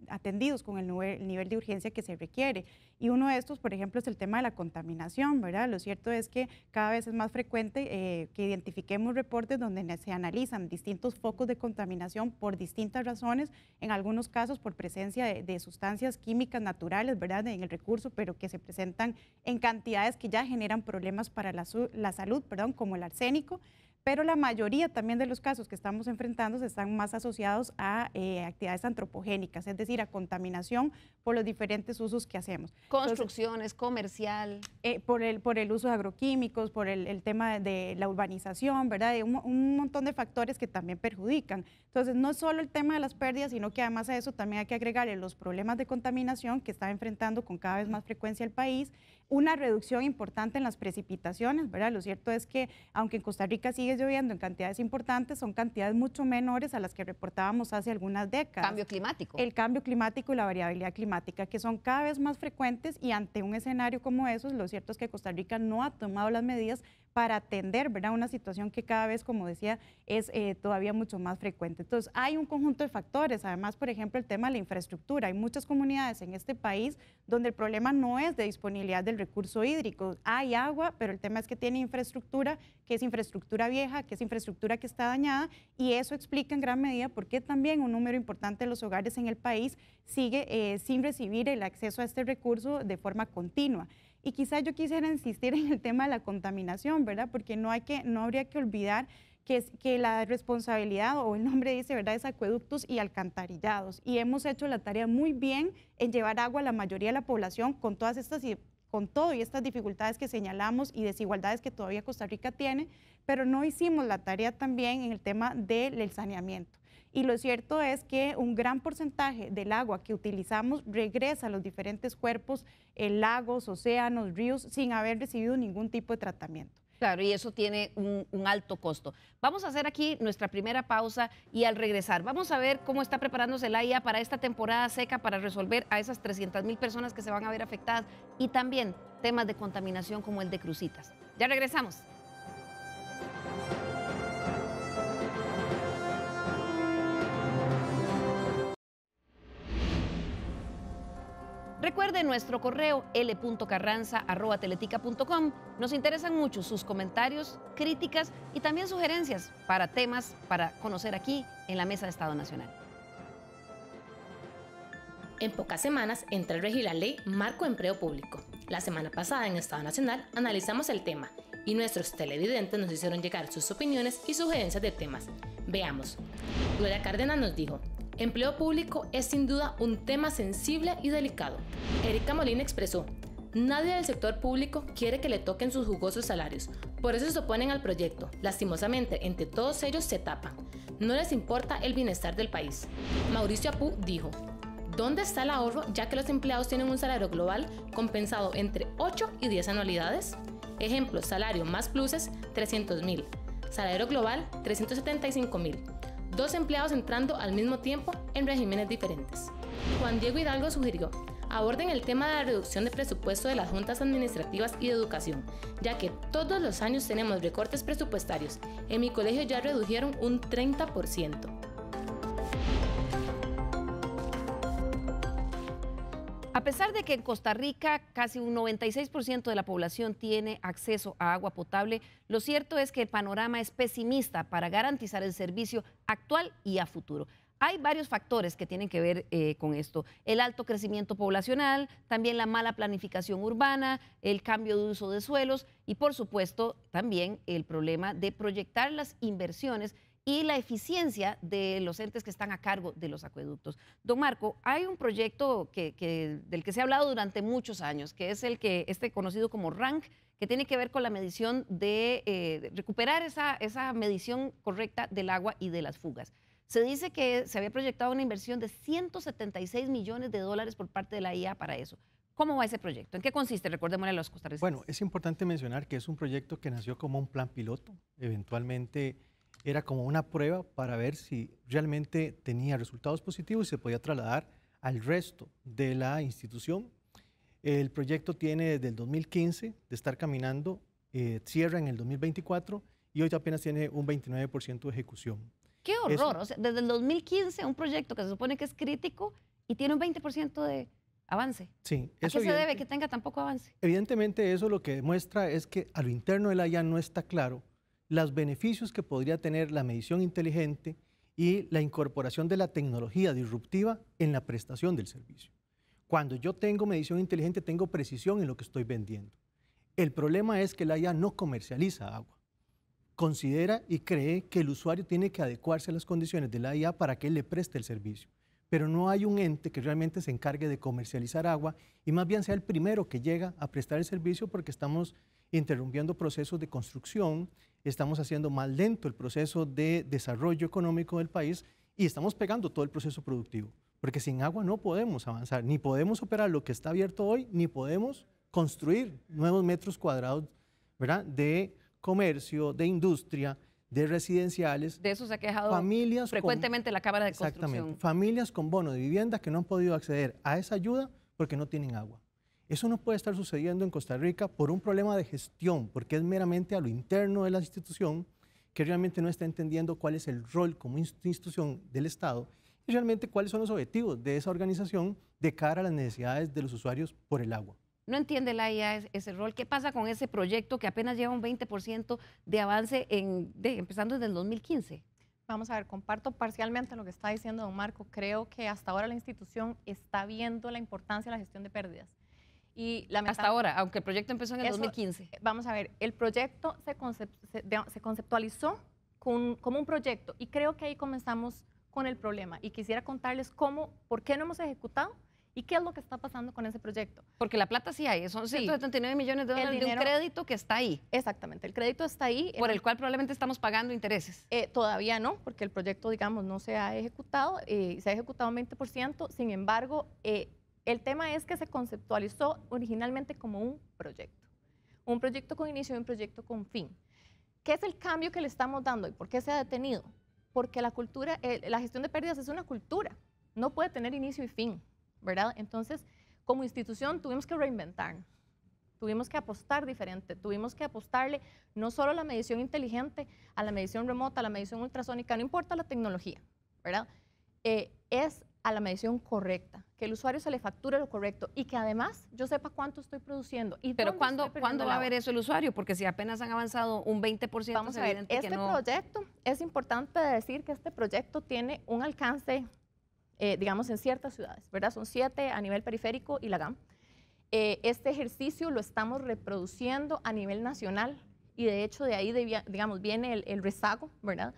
atendidos con el nivel de urgencia que se requiere. Y uno de estos, por ejemplo, es el tema de la contaminación, ¿verdad? Lo cierto es que cada vez es más frecuente que identifiquemos reportes donde se analizan distintos focos de contaminación por distintas razones, en algunos casos por presencia de sustancias químicas naturales, ¿verdad?, en el recurso, pero que se presentan en cantidades que ya generan problemas para la salud, como el arsénico. Pero la mayoría también de los casos que estamos enfrentando están más asociados a actividades antropogénicas, es decir, a contaminación por los diferentes usos que hacemos. Construcciones, comercial. Por el uso de agroquímicos, por el tema de la urbanización, ¿verdad? De un montón de factores que también perjudican. Entonces, no solo el tema de las pérdidas, sino que además a eso también hay que agregarle los problemas de contaminación que está enfrentando con cada vez más frecuencia el país, una reducción importante en las precipitaciones, ¿verdad? Lo cierto es que, aunque en Costa Rica sigue lloviendo en cantidades importantes, son cantidades mucho menores a las que reportábamos hace algunas décadas. Cambio climático. El cambio climático y la variabilidad climática, que son cada vez más frecuentes, y ante un escenario como esos, lo cierto es que Costa Rica no ha tomado las medidas para atender, ¿verdad?, una situación que cada vez, como decía, es todavía mucho más frecuente. Entonces, hay un conjunto de factores. Además, por ejemplo, el tema de la infraestructura. Hay muchas comunidades en este país donde el problema no es de disponibilidad del recurso hídrico. Hay agua, pero el tema es que tiene infraestructura, que es infraestructura vieja, que es infraestructura que está dañada, y eso explica en gran medida por qué también un número importante de los hogares en el país sigue sin recibir el acceso a este recurso de forma continua. Y quizás yo quisiera insistir en el tema de la contaminación, ¿verdad? Porque no habría que olvidar que la responsabilidad, o el nombre dice, ¿verdad?, es acueductos y alcantarillados. Y hemos hecho la tarea muy bien en llevar agua a la mayoría de la población con todas estas dificultades que señalamos y desigualdades que todavía Costa Rica tiene, pero no hicimos la tarea también en el tema del saneamiento. Y lo cierto es que un gran porcentaje del agua que utilizamos regresa a los diferentes cuerpos, lagos, océanos, ríos, sin haber recibido ningún tipo de tratamiento. Claro, y eso tiene un alto costo. Vamos a hacer aquí nuestra primera pausa y al regresar vamos a ver cómo está preparándose la AIA para esta temporada seca, para resolver a esas 300,000 personas que se van a ver afectadas, y también temas de contaminación como el de Cruzitas. Ya regresamos. Recuerde nuestro correo l.carranza@teletica.com. Nos interesan mucho sus comentarios, críticas y también sugerencias para temas para conocer aquí en la Mesa de Estado Nacional. En pocas semanas entra el regir la ley Marco Empleo Público. La semana pasada en Estado Nacional analizamos el tema y nuestros televidentes nos hicieron llegar sus opiniones y sugerencias de temas. Veamos. Gloria Cárdenas nos dijo: empleo público es sin duda un tema sensible y delicado. Erika Molina expresó: nadie del sector público quiere que le toquen sus jugosos salarios, por eso se oponen al proyecto. Lastimosamente, entre todos ellos se tapan. No les importa el bienestar del país. Mauricio Apú dijo: ¿dónde está el ahorro, ya que los empleados tienen un salario global compensado entre 8 y 10 anualidades? Ejemplo, salario más pluses, 300,000. Salario global, 375,000. 2 empleados entrando al mismo tiempo en regímenes diferentes. Juan Diego Hidalgo sugirió: aborden el tema de la reducción de presupuesto de las juntas administrativas y de educación, ya que todos los años tenemos recortes presupuestarios. En mi colegio ya redujeron un 30%. A pesar de que en Costa Rica casi un 96% de la población tiene acceso a agua potable, lo cierto es que el panorama es pesimista para garantizar el servicio actual y a futuro. Hay varios factores que tienen que ver con esto. El alto crecimiento poblacional, también la mala planificación urbana, el cambio de uso de suelos y, por supuesto, también el problema de proyectar las inversiones y la eficiencia de los entes que están a cargo de los acueductos. Don Marco, hay un proyecto del que se ha hablado durante muchos años, que es este conocido como RANC, que tiene que ver con la medición de recuperar esa medición correcta del agua y de las fugas. Se dice que se había proyectado una inversión de 176 millones de dólares por parte de la IA para eso. ¿Cómo va ese proyecto? ¿En qué consiste? Recordémosle a los costarricenses. Bueno, es importante mencionar que es un proyecto que nació como un plan piloto. Eventualmente era como una prueba para ver si realmente tenía resultados positivos y se podía trasladar al resto de la institución. El proyecto tiene desde el 2015 de estar caminando, cierra en el 2024 y hoy apenas tiene un 29% de ejecución. ¡Qué horror! O sea, desde el 2015 un proyecto que se supone que es crítico y tiene un 20% de avance. Sí. ¿A qué se debe que tenga tan poco avance? Evidentemente eso lo que demuestra es que a lo interno de la IA no está claro los beneficios que podría tener la medición inteligente y la incorporación de la tecnología disruptiva en la prestación del servicio. Cuando yo tengo medición inteligente, tengo precisión en lo que estoy vendiendo. El problema es que la IA no comercializa agua. Considera y cree que el usuario tiene que adecuarse a las condiciones de la IA para que él le preste el servicio. Pero no hay un ente que realmente se encargue de comercializar agua y más bien sea el primero que llega a prestar el servicio porque estamos interrumpiendo procesos de construcción, estamos haciendo más lento el proceso de desarrollo económico del país y estamos pegando todo el proceso productivo. Porque sin agua no podemos avanzar, ni podemos operar lo que está abierto hoy, ni podemos construir nuevos metros cuadrados, ¿verdad?, de comercio, de industria, de residenciales. De eso se ha quejado familias frecuentemente la Cámara de Construcción. Exactamente. Familias con bono de vivienda que no han podido acceder a esa ayuda porque no tienen agua. Eso no puede estar sucediendo en Costa Rica por un problema de gestión, porque es meramente a lo interno de la institución que realmente no está entendiendo cuál es el rol como institución del Estado y realmente cuáles son los objetivos de esa organización de cara a las necesidades de los usuarios por el agua. No entiende la IA ese rol. ¿Qué pasa con ese proyecto que apenas lleva un 20% de avance empezando desde el 2015? Vamos a ver, comparto parcialmente lo que está diciendo don Marco. Creo que hasta ahora la institución está viendo la importancia de la gestión de pérdidas. Y hasta ahora, aunque el proyecto empezó en el 2015. Vamos a ver, el proyecto se conceptualizó como un proyecto y creo que ahí comenzamos con el problema. Y quisiera contarles por qué no hemos ejecutado y qué es lo que está pasando con ese proyecto. Porque la plata sí hay, son 179 millones de dólares de un crédito que está ahí. Exactamente, el crédito está ahí. Por el cual probablemente estamos pagando intereses. Todavía no, porque el proyecto, digamos, no se ha ejecutado, se ha ejecutado un 20%, sin embargo, el tema es que se conceptualizó originalmente como un proyecto con inicio y un proyecto con fin. ¿Qué es el cambio que le estamos dando y por qué se ha detenido? Porque la gestión de pérdidas es una cultura, no puede tener inicio y fin, ¿verdad? Entonces, como institución tuvimos que reinventarnos, tuvimos que apostar diferente, tuvimos que apostarle no solo a la medición inteligente, a la medición remota, a la medición ultrasónica, no importa la tecnología, ¿verdad? Es a la medición correcta, que el usuario se le facture lo correcto y que además yo sepa cuánto estoy produciendo. Pero ¿cuándo va a ver eso el usuario? Porque si apenas han avanzado un 20%, vamos a ver, este proyecto, es importante decir que este proyecto tiene un alcance, digamos, en ciertas ciudades, ¿verdad? Son 7 a nivel periférico y la GAM. Este ejercicio lo estamos reproduciendo a nivel nacional y de hecho de ahí, digamos, viene el rezago, ¿verdad?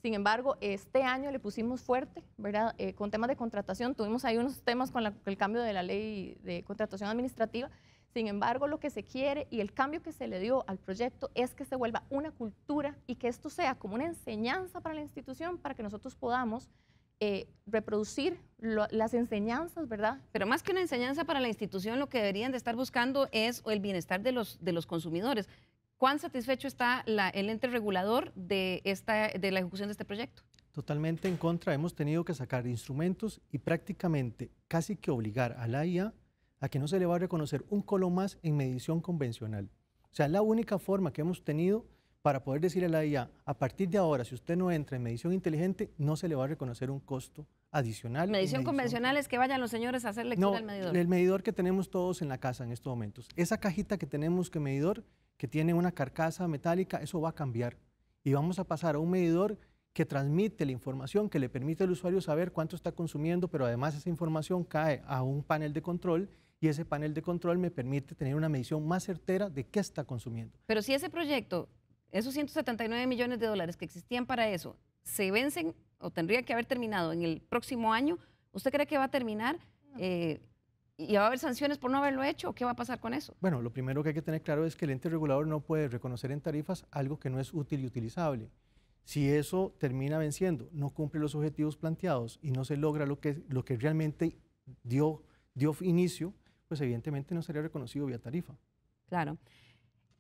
Sin embargo, este año le pusimos fuerte, ¿verdad? Con temas de contratación, tuvimos ahí unos temas con el cambio de la ley de contratación administrativa. Sin embargo, lo que se quiere y el cambio que se le dio al proyecto es que se vuelva una cultura y que esto sea como una enseñanza para la institución para que nosotros podamos reproducir las enseñanzas, ¿verdad? Pero más que una enseñanza para la institución, lo que deberían de estar buscando es el bienestar de los consumidores. ¿Cuán satisfecho está el ente regulador de la ejecución de este proyecto? Totalmente en contra. Hemos tenido que sacar instrumentos y prácticamente casi que obligar a la IA a que no se le va a reconocer un colo más en medición convencional. O sea, es la única forma que hemos tenido para poder decirle a la IA, a partir de ahora, si usted no entra en medición inteligente, no se le va a reconocer un costo adicional. Medición convencional es que vayan los señores a hacer lectura del medidor. El medidor que tenemos todos en la casa en estos momentos. Esa cajita que tenemos que medidor, que tiene una carcasa metálica, eso va a cambiar. Y vamos a pasar a un medidor que transmite la información que le permite al usuario saber cuánto está consumiendo, pero además esa información cae a un panel de control y ese panel de control me permite tener una medición más certera de qué está consumiendo. Pero si ese proyecto, esos 179 millones de dólares que existían para eso, se vencen o tendría que haber terminado en el próximo año, ¿usted cree que va a terminar y va a haber sanciones por no haberlo hecho? ¿O qué va a pasar con eso? Bueno, lo primero que hay que tener claro es que el ente regulador no puede reconocer en tarifas algo que no es útil y utilizable. Si eso termina venciendo, no cumple los objetivos planteados y no se logra lo que realmente dio inicio, pues evidentemente no sería reconocido vía tarifa. Claro.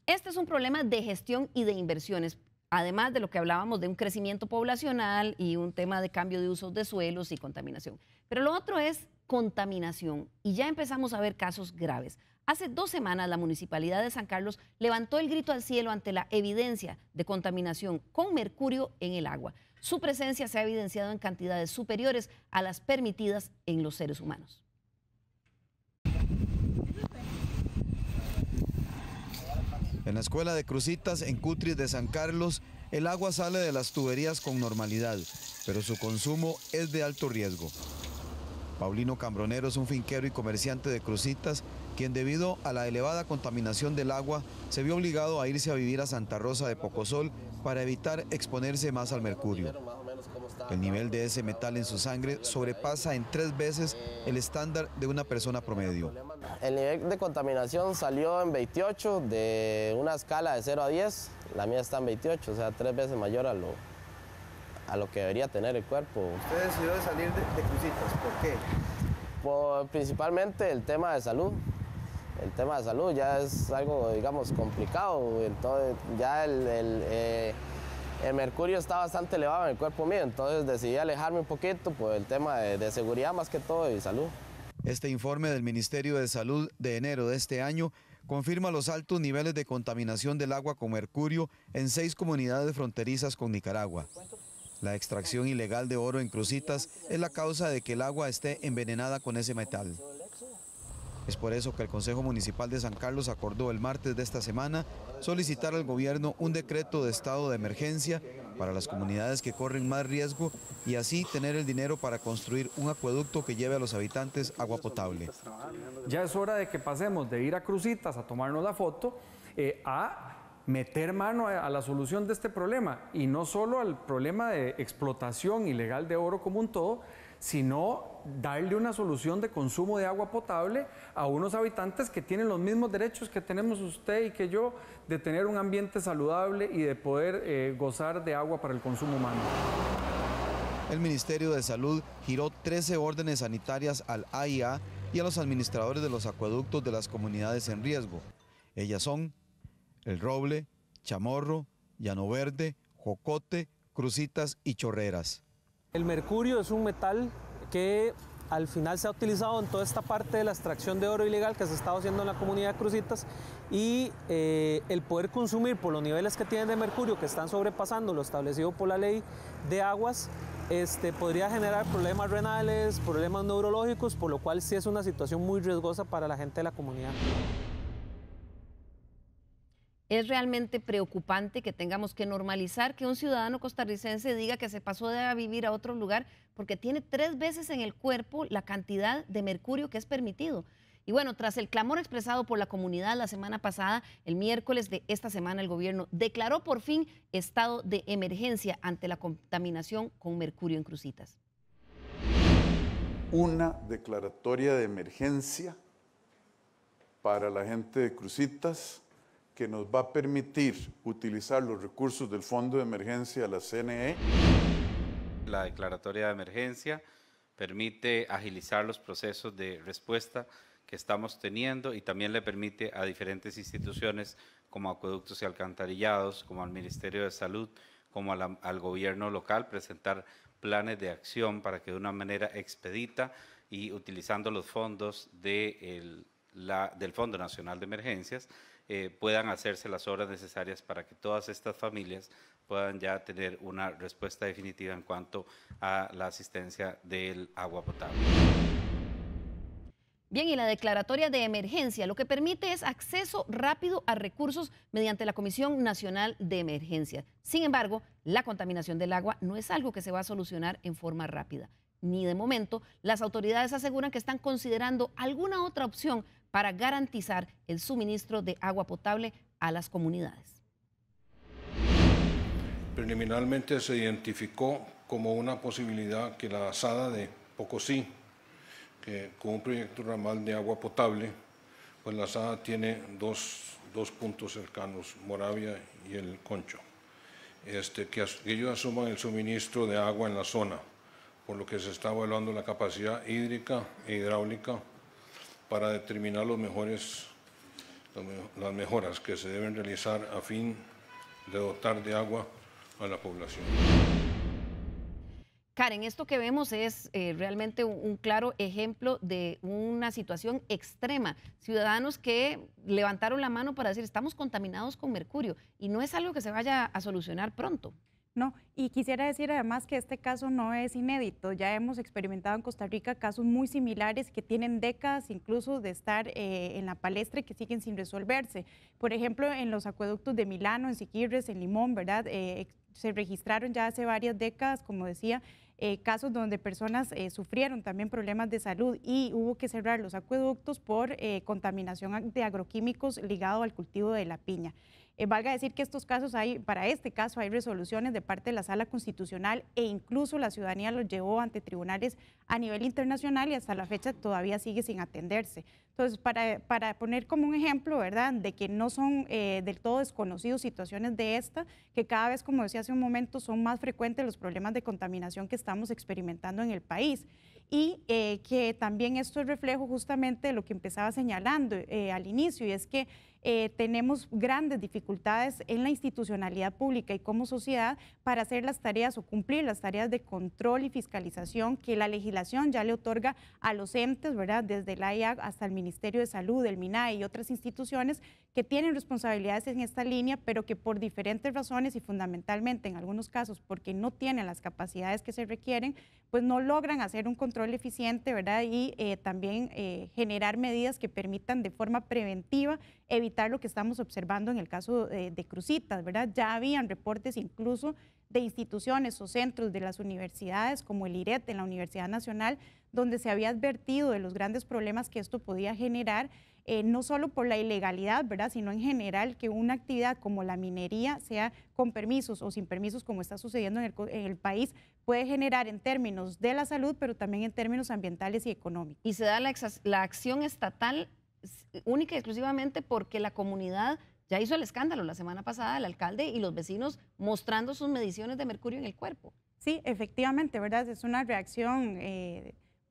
Este es un problema de gestión y de inversiones, además de lo que hablábamos de un crecimiento poblacional y un tema de cambio de usos de suelos y contaminación. Pero lo otro es contaminación y ya empezamos a ver casos graves. Hace 2 semanas la Municipalidad de San Carlos levantó el grito al cielo ante la evidencia de contaminación con mercurio en el agua. Su presencia se ha evidenciado en cantidades superiores a las permitidas en los seres humanos. En la escuela de Cruzitas, en Cutris de San Carlos, el agua sale de las tuberías con normalidad, pero su consumo es de alto riesgo. Paulino Cambronero es un finquero y comerciante de Cruzitas, quien debido a la elevada contaminación del agua se vio obligado a irse a vivir a Santa Rosa de Pocosol para evitar exponerse más al mercurio. El nivel de ese metal en su sangre sobrepasa en 3 veces el estándar de una persona promedio. El nivel de contaminación salió en 28 de una escala de 0 a 10, la mía está en 28, o sea 3 veces mayor a lo que debería tener el cuerpo. ¿Usted decidió salir de Cruzitas? ¿Por qué? Principalmente el tema de salud. El tema de salud ya es algo, digamos, complicado, entonces ya el mercurio está bastante elevado en el cuerpo mío, entonces decidí alejarme un poquito por el tema de seguridad más que todo y salud. Este informe del Ministerio de Salud de enero de este año confirma los altos niveles de contaminación del agua con mercurio en 6 comunidades fronterizas con Nicaragua. La extracción ilegal de oro en Cruzitas es la causa de que el agua esté envenenada con ese metal. Es por eso que el Consejo Municipal de San Carlos acordó el martes de esta semana solicitar al gobierno un decreto de estado de emergencia para las comunidades que corren más riesgo y así tener el dinero para construir un acueducto que lleve a los habitantes agua potable. Ya es hora de que pasemos de ir a Cruzitas a tomarnos la foto a meter mano a la solución de este problema y no solo al problema de explotación ilegal de oro como un todo, sino darle una solución de consumo de agua potable a unos habitantes que tienen los mismos derechos que tenemos usted y que yo, de tener un ambiente saludable y de poder gozar de agua para el consumo humano. El Ministerio de Salud giró 13 órdenes sanitarias al AIA y a los administradores de los acueductos de las comunidades en riesgo. Ellas son El Roble, Chamorro, Llano Verde, Jocote, Cruzitas y Chorreras. El mercurio es un metal que al final se ha utilizado en toda esta parte de la extracción de oro ilegal que se está haciendo en la comunidad de Cruzitas y el poder consumir por los niveles que tienen de mercurio que están sobrepasando lo establecido por la ley de aguas podría generar problemas renales, problemas neurológicos, por lo cual sí es una situación muy riesgosa para la gente de la comunidad. Es realmente preocupante que tengamos que normalizar que un ciudadano costarricense diga que se pasó de vivir a otro lugar porque tiene 3 veces en el cuerpo la cantidad de mercurio que es permitido. Y bueno, tras el clamor expresado por la comunidad la semana pasada, el miércoles de esta semana el gobierno declaró por fin estado de emergencia ante la contaminación con mercurio en Cruzitas. Una declaratoria de emergencia para la gente de Cruzitas que nos va a permitir utilizar los recursos del Fondo de Emergencia de la CNE. La declaratoria de emergencia permite agilizar los procesos de respuesta que estamos teniendo y también le permite a diferentes instituciones como Acueductos y Alcantarillados, como al Ministerio de Salud, como al gobierno local presentar planes de acción para que de una manera expedita y utilizando los fondos del Fondo Nacional de Emergencias puedan hacerse las obras necesarias para que todas estas familias puedan ya tener una respuesta definitiva en cuanto a la asistencia del agua potable. Bien, y la declaratoria de emergencia lo que permite es acceso rápido a recursos mediante la Comisión Nacional de Emergencia. Sin embargo, la contaminación del agua no es algo que se va a solucionar en forma rápida. Ni de momento, las autoridades aseguran que están considerando alguna otra opción para garantizar el suministro de agua potable a las comunidades. Preliminarmente se identificó como una posibilidad que la ASADA de Pocosí, que con un proyecto ramal de agua potable, pues la ASADA tiene dos puntos cercanos, Moravia y el Concho, que ellos asuman el suministro de agua en la zona, por lo que se está evaluando la capacidad hídrica e hidráulica para determinar las mejoras que se deben realizar a fin de dotar de agua a la población. Karen, esto que vemos es realmente un claro ejemplo de una situación extrema. Ciudadanos que levantaron la mano para decir estamos contaminados con mercurio y no es algo que se vaya a solucionar pronto. No, y quisiera decir además que este caso no es inédito. Ya hemos experimentado en Costa Rica casos muy similares que tienen décadas incluso de estar en la palestra y que siguen sin resolverse. Por ejemplo, en los acueductos de Milano, en Siquirres, en Limón, ¿verdad? Se registraron ya hace varias décadas, como decía, casos donde personas sufrieron también problemas de salud y hubo que cerrar los acueductos por contaminación de agroquímicos ligado al cultivo de la piña. Valga decir que para este caso hay resoluciones de parte de la Sala Constitucional e incluso la ciudadanía los llevó ante tribunales a nivel internacional y hasta la fecha todavía sigue sin atenderse. Entonces, para poner como un ejemplo, ¿verdad?, de que no son del todo desconocidos situaciones de esta, que cada vez, como decía hace un momento, son más frecuentes los problemas de contaminación que estamos experimentando en el país. Y que también esto es reflejo justamente de lo que empezaba señalando al inicio, y es que tenemos grandes dificultades en la institucionalidad pública y como sociedad para hacer las tareas o cumplir las tareas de control y fiscalización que la legislación ya le otorga a los entes, ¿verdad?, desde la IAG hasta el Ministerio de Salud, el MINAE y otras instituciones que tienen responsabilidades en esta línea, pero que por diferentes razones y fundamentalmente en algunos casos porque no tienen las capacidades que se requieren, pues no logran hacer un control eficiente, ¿verdad?, y también generar medidas que permitan de forma preventiva evitar lo que estamos observando en el caso de Cruzitas, ¿verdad? Ya habían reportes incluso de instituciones o centros de las universidades como el IRET en la Universidad Nacional, donde se había advertido de los grandes problemas que esto podía generar, no solo por la ilegalidad, ¿verdad?, sino en general que una actividad como la minería, sea con permisos o sin permisos, como está sucediendo en el país, puede generar en términos de la salud, pero también en términos ambientales y económicos. Y se da la acción estatal única y exclusivamente porque la comunidad ya hizo el escándalo la semana pasada, el alcalde y los vecinos mostrando sus mediciones de mercurio en el cuerpo. Sí, efectivamente, ¿verdad? Es una reacción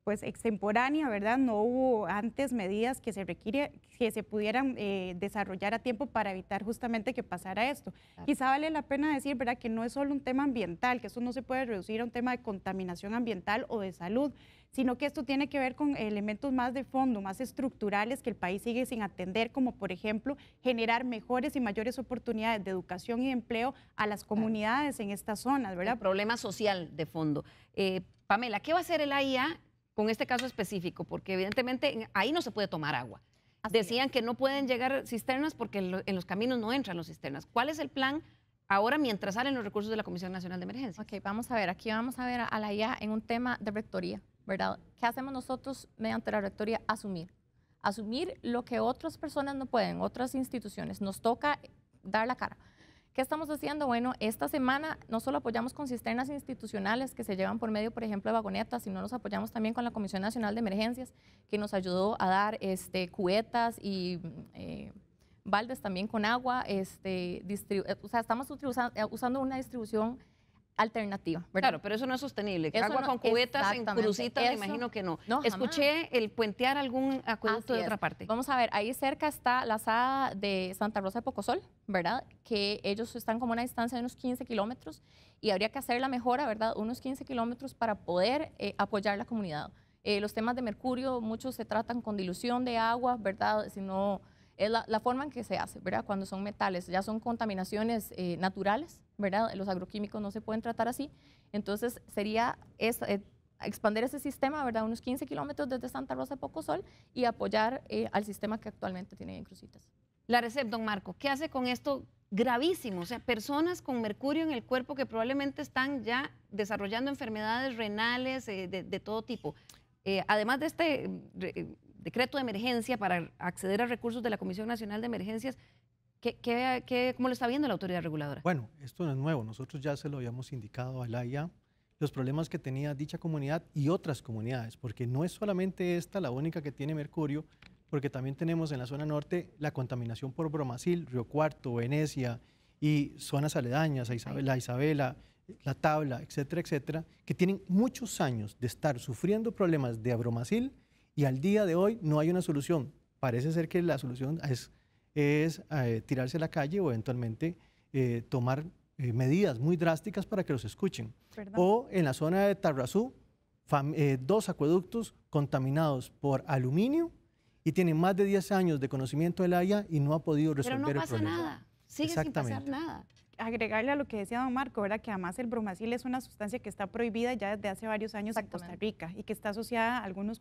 pues extemporánea, ¿verdad? No hubo antes medidas que se pudieran desarrollar a tiempo para evitar justamente que pasara esto. Claro. Quizá vale la pena decir, ¿verdad?, que no es solo un tema ambiental, que esto no se puede reducir a un tema de contaminación ambiental o de salud, sino que esto tiene que ver con elementos más de fondo, más estructurales que el país sigue sin atender, como por ejemplo generar mejores y mayores oportunidades de educación y empleo a las comunidades en estas zonas, ¿verdad? El problema social de fondo. Pamela, ¿qué va a hacer el AIA con este caso específico? Porque evidentemente ahí no se puede tomar agua. Decían que no pueden llegar cisternas porque en los caminos no entran las cisternas. ¿Cuál es el plan ahora mientras salen los recursos de la Comisión Nacional de Emergencia? Ok, vamos a ver, aquí vamos a ver a la IA en un tema de rectoría, ¿verdad? ¿Qué hacemos nosotros mediante la rectoría? Asumir lo que otras personas no pueden, otras instituciones. Nos toca dar la cara. ¿Qué estamos haciendo? Bueno, esta semana no solo apoyamos con cisternas institucionales que se llevan por medio, por ejemplo, de vagonetas, sino nos apoyamos también con la Comisión Nacional de Emergencias, que nos ayudó a dar cubetas y baldes también con agua. O sea, estamos usando una distribución alternativa, ¿verdad? Claro, pero eso no es sostenible. Agua con cubetas en Cruzitas, me imagino que no. Escuché el puentear algún acueducto de otra parte. Vamos a ver, ahí cerca está la ASADA de Santa Rosa de Pocosol, ¿verdad? Que ellos están como a una distancia de unos 15 kilómetros y habría que hacer la mejora, ¿verdad? Unos 15 kilómetros para poder apoyar la comunidad. Los temas de mercurio, muchos se tratan con dilución de agua, ¿verdad? Si no, es la forma en que se hace, ¿verdad? Cuando son metales, ya son contaminaciones naturales, ¿verdad? Los agroquímicos no se pueden tratar así. Entonces, sería expandir ese sistema, ¿verdad? Unos 15 kilómetros desde Santa Rosa de Pocosol y apoyar al sistema que actualmente tiene en Cruzitas. La RECEP, don Marco, ¿qué hace con esto gravísimo? O sea, personas con mercurio en el cuerpo que probablemente están ya desarrollando enfermedades renales de todo tipo. Además de este decreto de emergencia para acceder a recursos de la Comisión Nacional de Emergencias, ¿cómo lo está viendo la autoridad reguladora? Bueno, esto no es nuevo. Nosotros ya se lo habíamos indicado a la AIA, los problemas que tenía dicha comunidad y otras comunidades, porque no es solamente esta la única que tiene mercurio, porque también tenemos en la zona norte la contaminación por bromacil, Río Cuarto, Venecia y zonas aledañas, la Isabela, la Tabla, etcétera, etcétera, que tienen muchos años de estar sufriendo problemas de bromacil y al día de hoy no hay una solución. Parece ser que la solución es tirarse a la calle o eventualmente tomar medidas muy drásticas para que los escuchen. ¿Verdad? O en la zona de Tarrazú, 2 acueductos contaminados por aluminio y tienen más de 10 años de conocimiento de la AIA y no ha podido resolver el problema. Pero no pasa nada, sigue sin pasar nada. Agregarle a lo que decía don Marco, ¿verdad? Que además el bromacil es una sustancia que está prohibida ya desde hace varios años en Costa Rica y que está asociada a algunos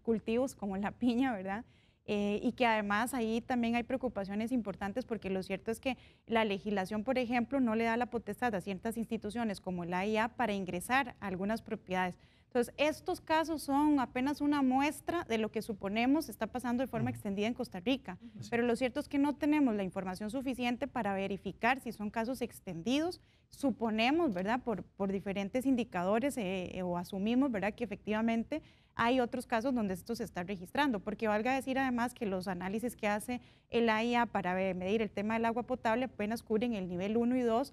cultivos como la piña, ¿verdad? Y que además ahí también hay preocupaciones importantes porque lo cierto es que la legislación, por ejemplo, no le da la potestad a ciertas instituciones como la AIA para ingresar a algunas propiedades. Entonces, estos casos son apenas una muestra de lo que suponemos está pasando de forma extendida en Costa Rica, pero lo cierto es que no tenemos la información suficiente para verificar si son casos extendidos. Suponemos, ¿verdad?, por diferentes indicadores o asumimos, ¿verdad?, que efectivamente hay otros casos donde esto se está registrando, porque valga decir además que los análisis que hace el AIA para medir el tema del agua potable apenas cubren el nivel 1 y 2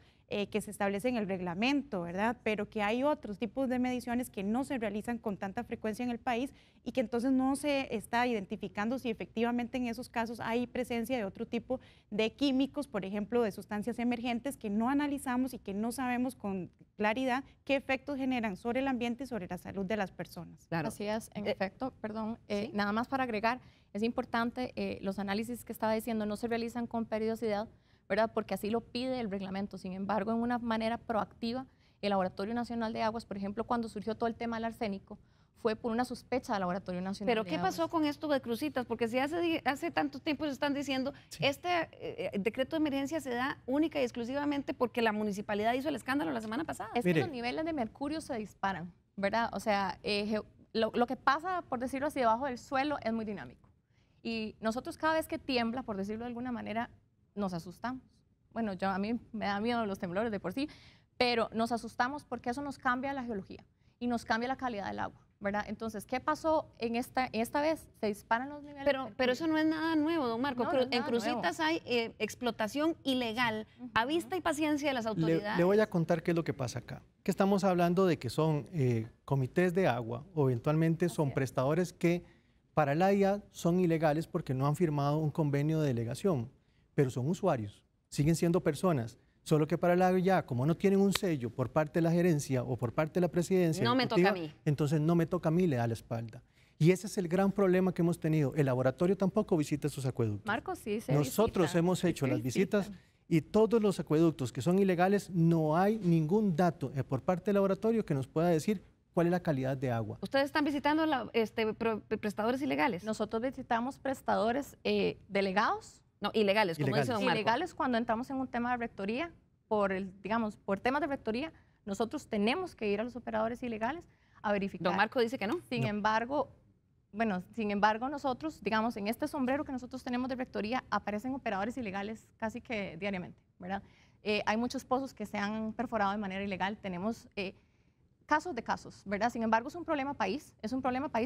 que se establece en el reglamento, ¿verdad? Pero que hay otros tipos de mediciones que no se realizan con tanta frecuencia en el país y que entonces no se está identificando si efectivamente en esos casos hay presencia de otro tipo de químicos, por ejemplo, de sustancias emergentes que no analizamos y que no sabemos con claridad qué efectos generan sobre el ambiente y sobre la salud de las personas. Claro. Así es, en efecto, perdón, ¿sí? Nada más para agregar, es importante, los análisis que estaba diciendo no se realizan con periodicidad, ¿verdad? Porque así lo pide el reglamento. Sin embargo, en una manera proactiva, el Laboratorio Nacional de Aguas, por ejemplo, cuando surgió todo el tema del arsénico, fue por una sospecha del Laboratorio Nacional de Aguas. ¿Pero qué pasó con esto de Cruzitas? Porque si hace tanto tiempo se están diciendo, sí, este decreto de emergencia se da única y exclusivamente porque la municipalidad hizo el escándalo la semana pasada. Es que los niveles de mercurio se disparan, ¿verdad? O sea, lo que pasa, por decirlo así, debajo del suelo es muy dinámico. Y nosotros cada vez que tiembla, por decirlo de alguna manera, nos asustamos. Bueno, a mí me da miedo los temblores de por sí, pero nos asustamos porque eso nos cambia la geología y nos cambia la calidad del agua, ¿verdad? Entonces, ¿qué pasó en esta vez? Se disparan los niveles. Pero eso no es nada nuevo, don Marco. No, en Cruzitas hay explotación ilegal a vista y paciencia de las autoridades. Le voy a contar qué es lo que pasa acá. Que estamos hablando de que son comités de agua o eventualmente son prestadores que para la AIA son ilegales porque no han firmado un convenio de delegación, pero son usuarios, siguen siendo personas. Solo que para la AIA, como no tienen un sello por parte de la gerencia o por parte de la presidencia, no me toca a mí. Entonces no me toca a mí, le da la espalda. Y ese es el gran problema que hemos tenido. El laboratorio tampoco visita esos acueductos. Marcos, sí, Nosotros hemos hecho las visitas y todos los acueductos que son ilegales, no hay ningún dato por parte del laboratorio que nos pueda decir cuál es la calidad de agua. ¿Ustedes están visitando prestadores ilegales? Nosotros visitamos prestadores delegados. No, ilegales, como dice don Marco. Ilegales cuando entramos en un tema de rectoría, por temas de rectoría, nosotros tenemos que ir a los operadores ilegales a verificar. Don Marco dice que no. Sin embargo, nosotros, digamos, en este sombrero que nosotros tenemos de rectoría, aparecen operadores ilegales casi que diariamente, ¿verdad? Hay muchos pozos que se han perforado de manera ilegal, tenemos casos de casos, ¿verdad? Sin embargo, es un problema país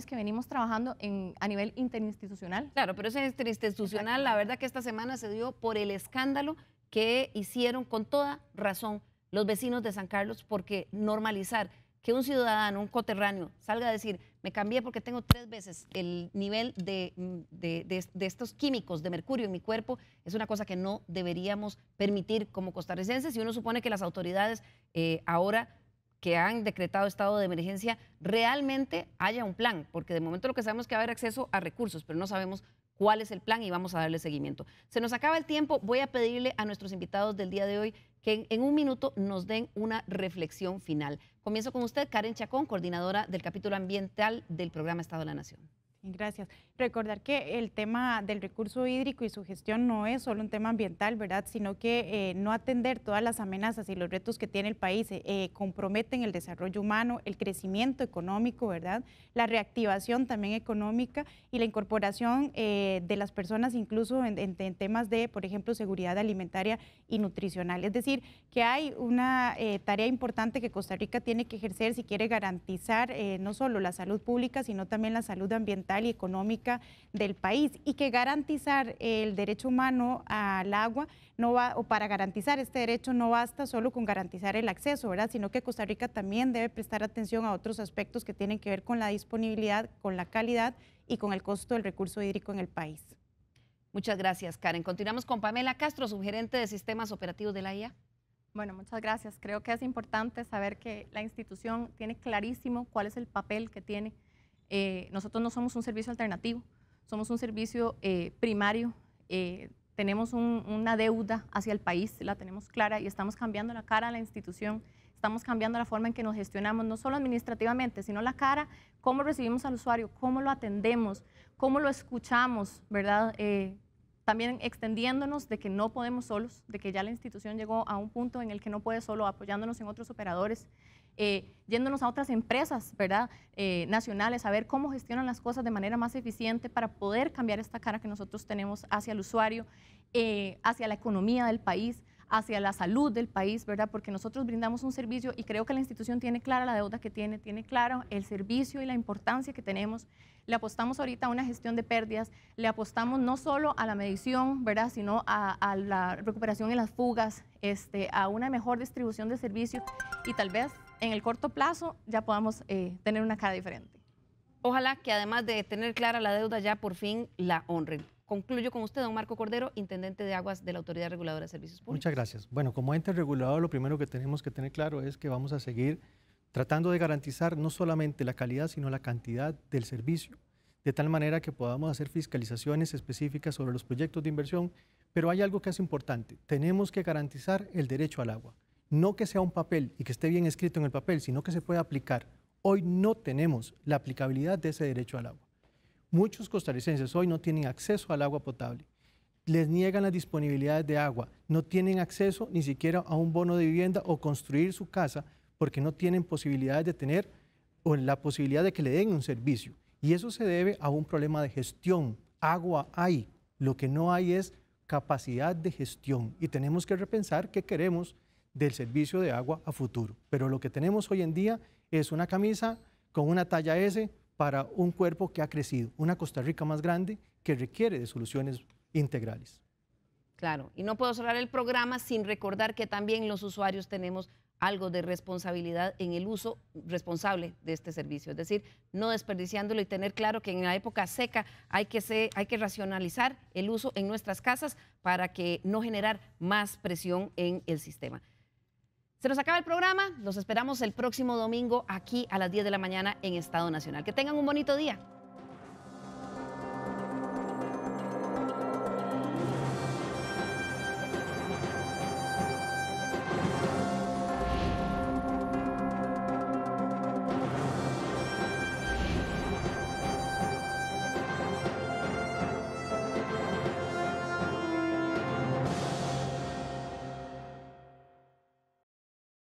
que venimos trabajando a nivel interinstitucional. Claro, pero ese interinstitucional, la verdad que esta semana se dio por el escándalo que hicieron con toda razón los vecinos de San Carlos, porque normalizar que un ciudadano, un coterráneo, salga a decir, me cambié porque tengo 3 veces el nivel de estos químicos de mercurio en mi cuerpo, es una cosa que no deberíamos permitir como costarricenses, y uno supone que las autoridades ahora que han decretado estado de emergencia, realmente haya un plan, porque de momento lo que sabemos es que va a haber acceso a recursos, pero no sabemos cuál es el plan y vamos a darle seguimiento. Se nos acaba el tiempo, voy a pedirle a nuestros invitados del día de hoy que en un minuto nos den una reflexión final. Comienzo con usted, Karen Chacón, coordinadora del capítulo ambiental del programa Estado de la Nación. Gracias. Recordar que el tema del recurso hídrico y su gestión no es solo un tema ambiental, ¿verdad? Sino que no atender todas las amenazas y los retos que tiene el país comprometen el desarrollo humano, el crecimiento económico, ¿verdad? La reactivación también económica y la incorporación de las personas incluso en temas de, por ejemplo, seguridad alimentaria y nutricional. Es decir, que hay una tarea importante que Costa Rica tiene que ejercer si quiere garantizar no solo la salud pública, sino también la salud ambiental y económica del país, y que garantizar el derecho humano al agua no va, o para garantizar este derecho no basta solo con garantizar el acceso, ¿verdad? Sino que Costa Rica también debe prestar atención a otros aspectos que tienen que ver con la disponibilidad, con la calidad y con el costo del recurso hídrico en el país. Muchas gracias, Karen. Continuamos con Pamela Castro, subgerente de Sistemas Operativos de la IA. Bueno, muchas gracias. Creo que es importante saber que la institución tiene clarísimo cuál es el papel que tiene. Nosotros no somos un servicio alternativo, somos un servicio primario, tenemos una deuda hacia el país, la tenemos clara y estamos cambiando la cara a la institución, estamos cambiando la forma en que nos gestionamos, no solo administrativamente, sino la cara, cómo recibimos al usuario, cómo lo atendemos, cómo lo escuchamos, ¿verdad? También extendiéndonos de que no podemos solos, de que ya la institución llegó a un punto en el que no puede solo, apoyándonos en otros operadores, yéndonos a otras empresas, ¿verdad? Nacionales, a ver cómo gestionan las cosas de manera más eficiente para poder cambiar esta cara que nosotros tenemos hacia el usuario, hacia la economía del país, hacia la salud del país, ¿verdad? Porque nosotros brindamos un servicio y creo que la institución tiene clara la deuda que tiene claro el servicio y la importancia que tenemos. Le apostamos ahorita a una gestión de pérdidas, le apostamos no solo a la medición, ¿verdad? Sino a la recuperación y las fugas, a una mejor distribución de servicios y tal vez en el corto plazo ya podamos tener una cara diferente. Ojalá que además de tener clara la deuda ya por fin la honren. Concluyo con usted, don Marco Cordero, intendente de aguas de la Autoridad Reguladora de Servicios Públicos. Muchas gracias. Bueno, como ente regulador, lo primero que tenemos que tener claro es que vamos a seguir tratando de garantizar no solamente la calidad, sino la cantidad del servicio, de tal manera que podamos hacer fiscalizaciones específicas sobre los proyectos de inversión, pero hay algo que es importante, tenemos que garantizar el derecho al agua, no que sea un papel y que esté bien escrito en el papel, sino que se pueda aplicar. Hoy no tenemos la aplicabilidad de ese derecho al agua. Muchos costarricenses hoy no tienen acceso al agua potable, les niegan las disponibilidades de agua, no tienen acceso ni siquiera a un bono de vivienda o construir su casa porque no tienen posibilidades de tener o la posibilidad de que le den un servicio. Y eso se debe a un problema de gestión. Agua hay, lo que no hay es capacidad de gestión y tenemos que repensar qué queremos del servicio de agua a futuro. Pero lo que tenemos hoy en día es una camisa con una talla S para un cuerpo que ha crecido, una Costa Rica más grande que requiere de soluciones integrales. Claro, y no puedo cerrar el programa sin recordar que también los usuarios tenemos algo de responsabilidad en el uso responsable de este servicio, es decir, no desperdiciándolo y tener claro que en la época seca hay que racionalizar el uso en nuestras casas para que no generar más presión en el sistema. Se nos acaba el programa, los esperamos el próximo domingo aquí a las 10 de la mañana en Estado Nacional. Que tengan un bonito día.